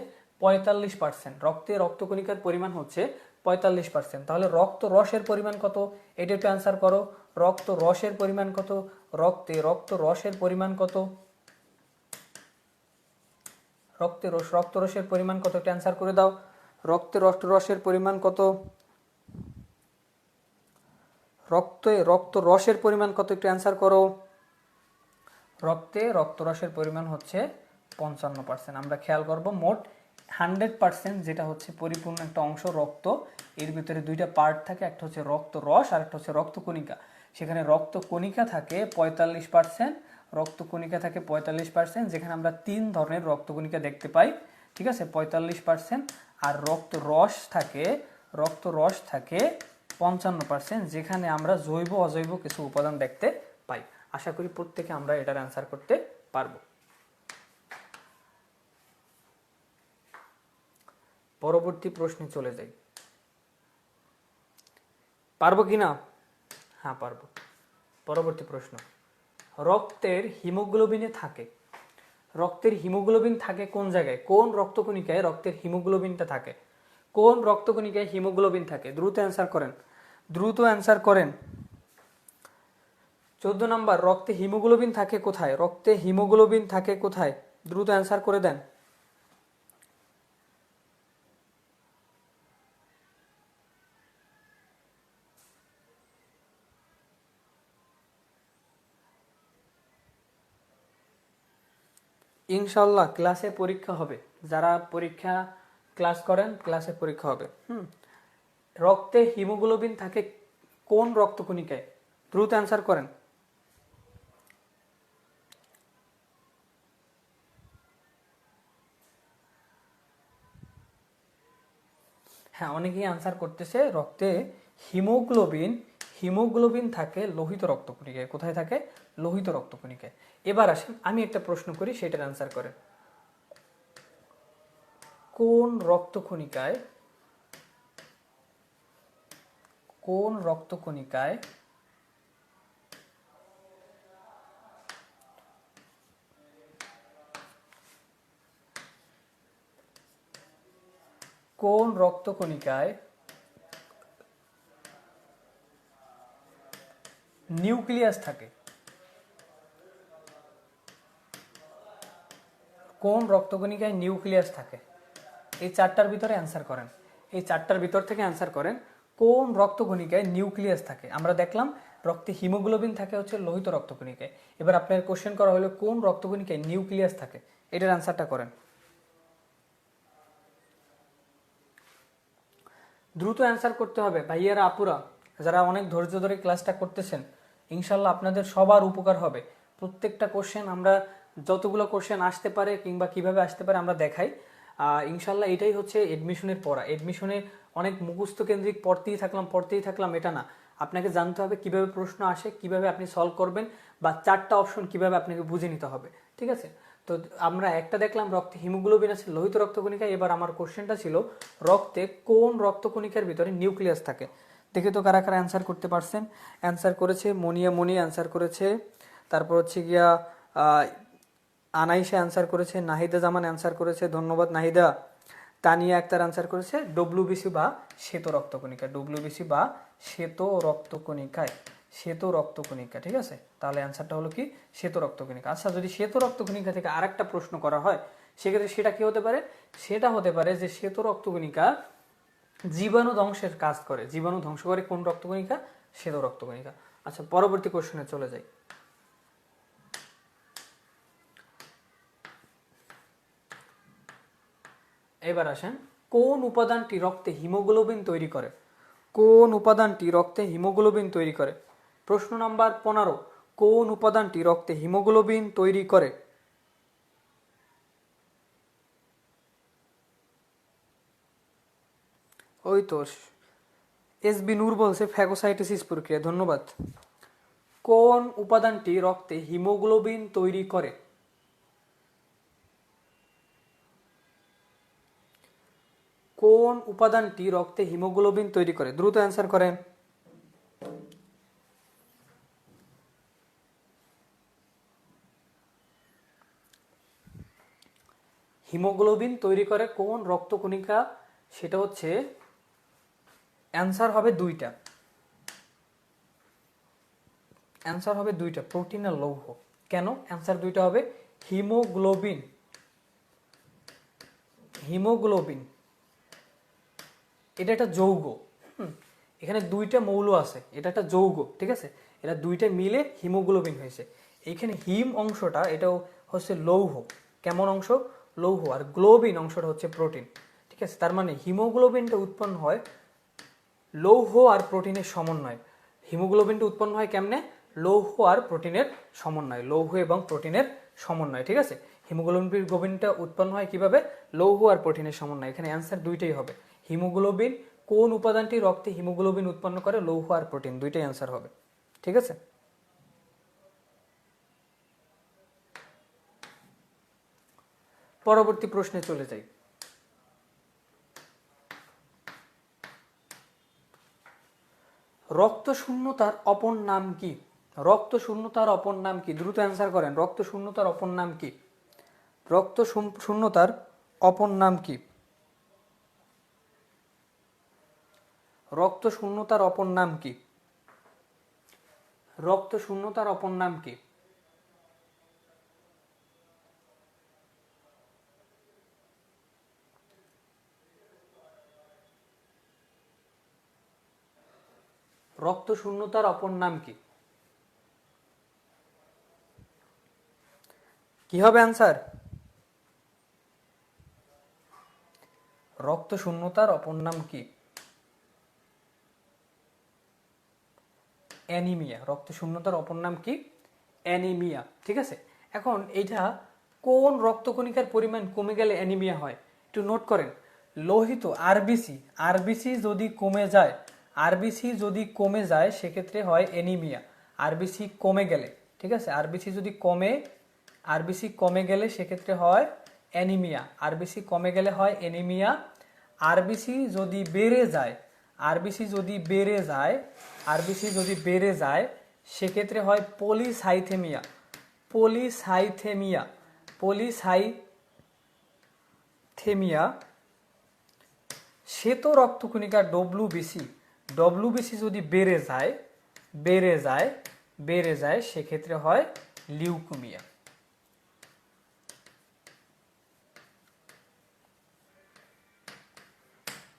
45%, রক্তে রক্তকণিকার পরিমাণ হচ্ছে 45%। তাহলে রক্ত রসের পরিমাণ কত, এটা একটু অ্যান্সার করো। রক্ত রসের পরিমাণ কত, রক্তে রক্ত রসের পরিমাণ কত, রক্ত রসের পরিমাণ কত, একটু অ্যান্সার করে দাও। রক্তে রক্ত রসের পরিমাণ কত, রক্ত রসের পরিমাণ কত, একটু অ্যান্সার করো। রক্তে রক্তরসের পরিমাণ হচ্ছে 55%। আমরা খেয়াল করব মোট 100% যেটা হচ্ছে পরিপূর্ণ একটা অংশ রক্ত, এর ভিতরে দুইটা পার্ট থাকে, একটা হচ্ছে রক্ত রস আর একটা হচ্ছে রক্তকণিকা। সেখানে রক্তকণিকা থাকে 45%, রক্তকণিকা থাকে 45%, যেখানে আমরা 3 ধরনের রক্তকণিকা দেখতে পাই, ঠিক আছে, 45%। আর রক্ত রস থাকে 55%, যেখানে আমরা জৈব অজৈব কিছু উপাদান দেখতে পাই। আশা করি প্রত্যেকে আমরা এটার অ্যান্সার করতে পারবো। পরবর্তী প্রশ্নে চলে যাই, পারবো কি না? হ্যাঁ পারবো। পরবর্তী প্রশ্ন, রক্তের হিমোগ্লোবিনে থাকে, রক্তের হিমোগ্লোবিন থাকে কোন জায়গায়, কোন রক্তকণিকায় রক্তের হিমোগ্লোবিনটা থাকে, কোন রক্তকণিকায় হিমোগ্লোবিন থাকে? দ্রুত অ্যান্সার করেন, দ্রুত অ্যান্সার করেন। 14 নাম্বার, রক্তে হিমোগ্লোবিন থাকে কোথায়, রক্তে হিমোগ্লোবিন থাকে কোথায়? দ্রুত অ্যান্সার করে দেন। ইনশাল্লাহ ক্লাসে পরীক্ষা হবে, যারা পরীক্ষা ক্লাস করেন ক্লাসে পরীক্ষা হবে। রক্তে হিমোগ্লোবিন থাকে কোন রক্তকণিকায়? দ্রুত অ্যান্সার করেন। হ্যাঁ, অনেকেই আনসার করতেছে রক্তে হিমোগ্লোবিন থাকে লোহিত রক্তকণিকায়। কোথায় থাকে? লোহিত রক্তকণিকায়। এবার আসেন আমি একটা প্রশ্ন করি, সেটার আনসার করেন। কোন রক্তকণিকায় কোন রক্তকণিকায় কোন রক্তকণিকায় নিউক্লিয়াস থাকে? কোন রক্তকণিকায় নিউক্লিয়াস থাকে? এই চারটার ভিতরে অ্যান্সার করেন, এই চারটার ভিতর থেকে অ্যান্সার করেন কোন রক্তকণিকায় নিউক্লিয়াস থাকে। আমরা দেখলাম রক্তে হিমোগ্লোবিন থাকে হচ্ছে লোহিত রক্তকণিকায়। এবার আপনার কোশ্চেন করা হলো কোন রক্তকণিকায় নিউক্লিয়াস থাকে, এটার অ্যান্সারটা করেন। দ্রুত অ্যান্সার করতে হবে ভাইয়ারা, আপুরা, যারা অনেক ধৈর্য ধরে ক্লাসটা করতেছেন, ইনশাল্লাহ আপনাদের সবার উপকার হবে। প্রত্যেকটা কোশ্চেন আমরা যতগুলো কোশ্চেন আসতে পারে কিংবা কিভাবে আসতে পারে আমরা দেখাই। ইনশাল্লাহ এটাই হচ্ছে এডমিশনের পড়া। এডমিশনে অনেক মুখস্থ কেন্দ্রিক পড়তেই থাকলাম এটা না, আপনাকে জানতে হবে কিভাবে প্রশ্ন আসে, কিভাবে আপনি সলভ করবেন, বা চারটা অপশন কিভাবে আপনাকে বুঝে নিতে হবে, ঠিক আছে। তো আমরা একটা দেখলাম রক্তে হিমোগ্লোবিন আছে লোহিত রক্তকণিকা। এবার আমার কোশ্চেনটা ছিল রক্তে কোন রক্তকণিকার ভিতরে নিউক্লিয়াস থাকে। দেখে তো কারা কারা অ্যান্সার করতে পারছেন। অ্যান্সার করেছে মনি অ্যান্সার করেছে, তারপর হচ্ছে গিয়া আনাইশা অ্যান্সার করেছে, নাহিদা জামান অ্যান্সার করেছে, ধন্যবাদ নাহিদা। তানিয়া আক্তার অ্যান্সার করেছে ডব্লিউবিসি বা শ্বেত রক্তকণিকা, ডব্লিউবিসি বা শ্বেত রক্তকণিকায়, শ্বেত রক্তকণিকা, ঠিক আছে। তাহলে অ্যান্সারটা হলো কি শ্বেত রক্তকণিকা। আচ্ছা, যদি শ্বেত রক্তকণিকা থেকে আরেকটা প্রশ্ন করা হয় সেক্ষেত্রে সেটা কি হতে পারে? সেটা হতে পারে যে শ্বেত রক্তকণিকা জীবাণু ধ্বংসের কাজ করে। জীবাণু ধ্বংস করে কোন রক্তকণিকা? শ্বেত রক্তকণিকা। আচ্ছা, পরবর্তী কোশ্চেনে চলে যাই। এবার আসেন, কোন উপাদানটি রক্তে হিমোগ্লোবিন তৈরি করে? কোন উপাদানটি রক্তে হিমোগ্লোবিন তৈরি করে? প্রশ্ন নাম্বার 15, কোন উপাদানটি রক্তে হিমোগ্লোবিন তৈরি করে? ওই তো এসবি নূর বলছে ফ্যাগোসাইটোসিস প্রক্রিয়া, ধন্যবাদ। কোন উপাদানটি রক্তে হিমোগ্লোবিন তৈরি করে? কোন উপাদানটি রক্তে হিমোগ্লোবিন তৈরি করে? দ্রুত অ্যান্সার করেন। হিমোগ্লোবিন তৈরি করে কোন রক্তকণিকা? সেটা হচ্ছে অ্যান্সার হবে দুইটা। অ্যান্সার হবে দুইটা, প্রোটিন আর লৌহ। কেন অ্যান্সার দুইটা হবে? হিমোগ্লোবিন, হিমোগ্লোবিন এটা একটা যৌগ। এখানে দুইটা মৌল আছে, এটা একটা যৌগ, ঠিক আছে? এটা দুইটা মিলে হিমোগ্লোবিন হয়েছে। এইখানে হিম অংশটা এটাও হচ্ছে লৌহ। কেমন অংশ? লৌহ। আর গ্লোবিন অংশটা হচ্ছে প্রোটিন, ঠিক আছে? তার মানে হিমোগ্লোবিনটা উৎপন্ন হয় লৌহ আর প্রোটিনের সমন্বয়। হিমোগ্লোবিনটা উৎপন্ন হয় কেমনে? লৌহ আর প্রোটিনের সমন্বয়, লৌহ এবং প্রোটিনের সমন্বয়, ঠিক আছে? হিমোগ্লোবিনটা উৎপন্ন হয় কিভাবে? লৌহ আর প্রোটিনের সমন্বয়। এখানে অ্যান্সার দুইটাই হবে। হিমোগ্লোবিন, কোন উপাদানটি রক্তে হিমোগ্লোবিন উৎপন্ন করে? লৌহ আর প্রোটিন, দুইটাই অ্যান্সার হবে, ঠিক আছে? পরবর্তী প্রশ্নে চলে যাই। রক্ত শূন্যতার অপর নাম কি? রক্ত শূন্যতার অপর নাম কি? দ্রুত অ্যান্সার করেন। রক্ত শূন্যতার অপর নাম কি? রক্ত শূন্যতার অপর নাম কি? রক্ত শূন্যতার অপর নাম কি? রক্ত শূন্যতার অপর নাম কি? রক্ত শূন্যতার অপর নাম কি? কি হবে অ্যান্সার? রক্ত শূন্যতার অপর নাম কি? অ্যানিমিয়া। রক্ত শূন্যতার অপর নাম কি? অ্যানিমিয়া, ঠিক আছে? এখন এইটা কোন রক্তকণিকার পরিমাণ কমে গেলে অ্যানিমিয়া হয়? একটু নোট করেন। লোহিত আরবিসি, আরবিসি যদি কমে যায়, আরবিসি যদি কমে যায় সেক্ষেত্রে হয় অ্যানিমিয়া। আরবিসি কমে গেলে, ঠিক আছে? আরবিসি যদি কমে, আরবিসি কমে গেলে সেক্ষেত্রে হয় অ্যানিমিয়া। আরবিসি কমে গেলে হয় অ্যানিমিয়া। আরবিসি যদি বেড়ে যায়, আরবিসি যদি বেড়ে যায়, আরবিসি যদি বেড়ে যায় সেক্ষেত্রে হয় পলিসাইথেমিয়া। Polycythaemia, polycythaemia. শ্বেত রক্তকণিকা ডব্লিউবিসি, ডব্লিউবিসি যদি বেড়ে যায়, বেড়ে যায়, বেড়ে যায় সেক্ষেত্রে হয় লিউকোমিয়া।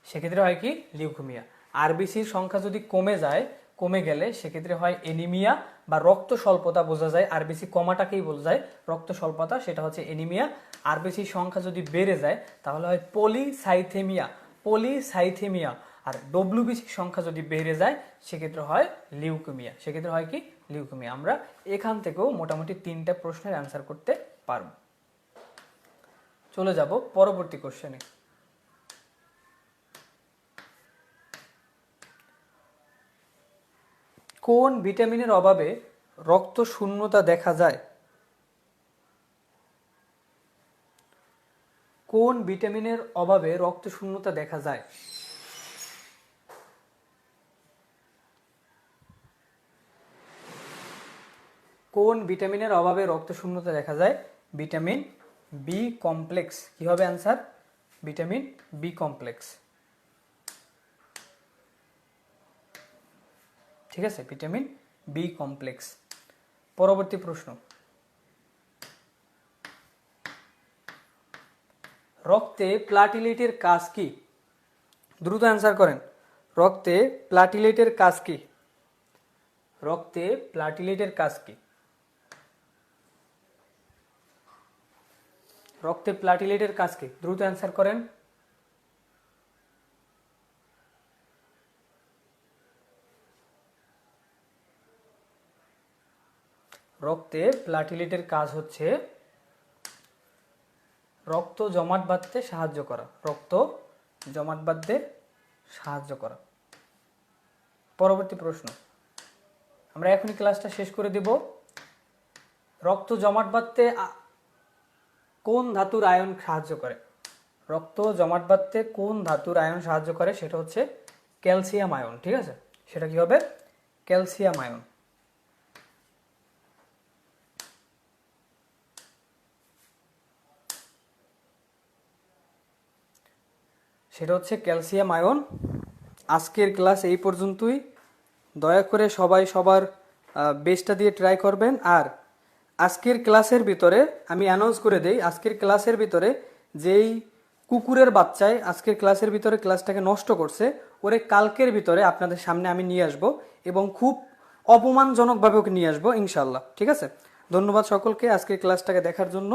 সেক্ষেত্রে হয় কি? লিউকোমিয়া। আরবিসির সংখ্যা যদি কমে যায়, কমে গেলে সেক্ষেত্রে হয় এনিমিয়া বা রক্ত স্বল্পতা বোঝা যায়। আরবিসি কমাটাকেই বোঝা যায় রক্ত স্বল্পতা, সেটা হচ্ছে এনিমিয়া। আরবিসির সংখ্যা যদি বেড়ে যায় তাহলে হয় পলিসাইথেমিয়া, পলিসাইথেমিয়া। আর ডব্লিউবিসির সংখ্যা যদি বেড়ে যায় সেক্ষেত্রে হয় লিউকোমিয়া। সেক্ষেত্রে হয় কি? লিউকোমিয়া। আমরা এখান থেকেও মোটামুটি 3টা প্রশ্নের অ্যান্সার করতে পারব। চলে যাব পরবর্তী কোশ্চেনে। কোন ভিটামিনের অভাবে রক্ত শূন্যতা দেখা যায়? কোন ভিটামিনের অভাবে রক্ত শূন্যতা দেখা যায়? কোন ভিটামিনের অভাবে রক্ত শূন্যতা দেখা যায়? Vitamin B complex. কি হবে অ্যান্সার? ভিটামিন বি কমপ্লেক্স, ঠিক আছে? Vitamin B complex. পরবর্তী প্রশ্ন, রক্তে প্লাটিলেটের কাজ কি? দ্রুত অ্যান্সার করেন। রক্তে প্লাটিলেটের কাজ কি? রক্তে প্লাটিলেটের কাজ কি? রক্তে প্লাটিলেটের কাজ কি? দ্রুত অ্যান্সার করেন। রক্তে প্লাটিলেটের কাজ হচ্ছে রক্ত জমাট বাঁধতে সাহায্য করা, রক্ত জমাট বাঁধতে সাহায্য করা। পরবর্তী প্রশ্ন, আমরা এখনই ক্লাসটা শেষ করে দেব। রক্ত জমাট বাঁধতে কোন ধাতুর আয়ন সাহায্য করে? রক্ত জমাট বাঁধতে কোন ধাতুর আয়ন সাহায্য করে? সেটা হচ্ছে ক্যালসিয়াম আয়ন। ঠিক আছে, সেটা কি হবে? Calcium ion. সেটা হচ্ছে ক্যালসিয়াম আয়ন। আজকের ক্লাস এই পর্যন্তই। দয়া করে সবাই সবার বেস্টটা দিয়ে ট্রাই করবেন। আর আজকের ক্লাসের ভিতরে আমি অ্যানাউন্স করে দেই, আজকের ক্লাসের ভিতরে যেই কুকুরের বাচ্চায় আজকের ক্লাসের ভিতরে ক্লাসটাকে নষ্ট করছে, ওরে কালকের ভিতরে আপনাদের সামনে আমি নিয়ে আসব এবং খুব অপমানজনকভাবে ওকে নিয়ে আসবো ইনশাল্লাহ। ঠিক আছে, ধন্যবাদ সকলকে আজকের ক্লাসটাকে দেখার জন্য।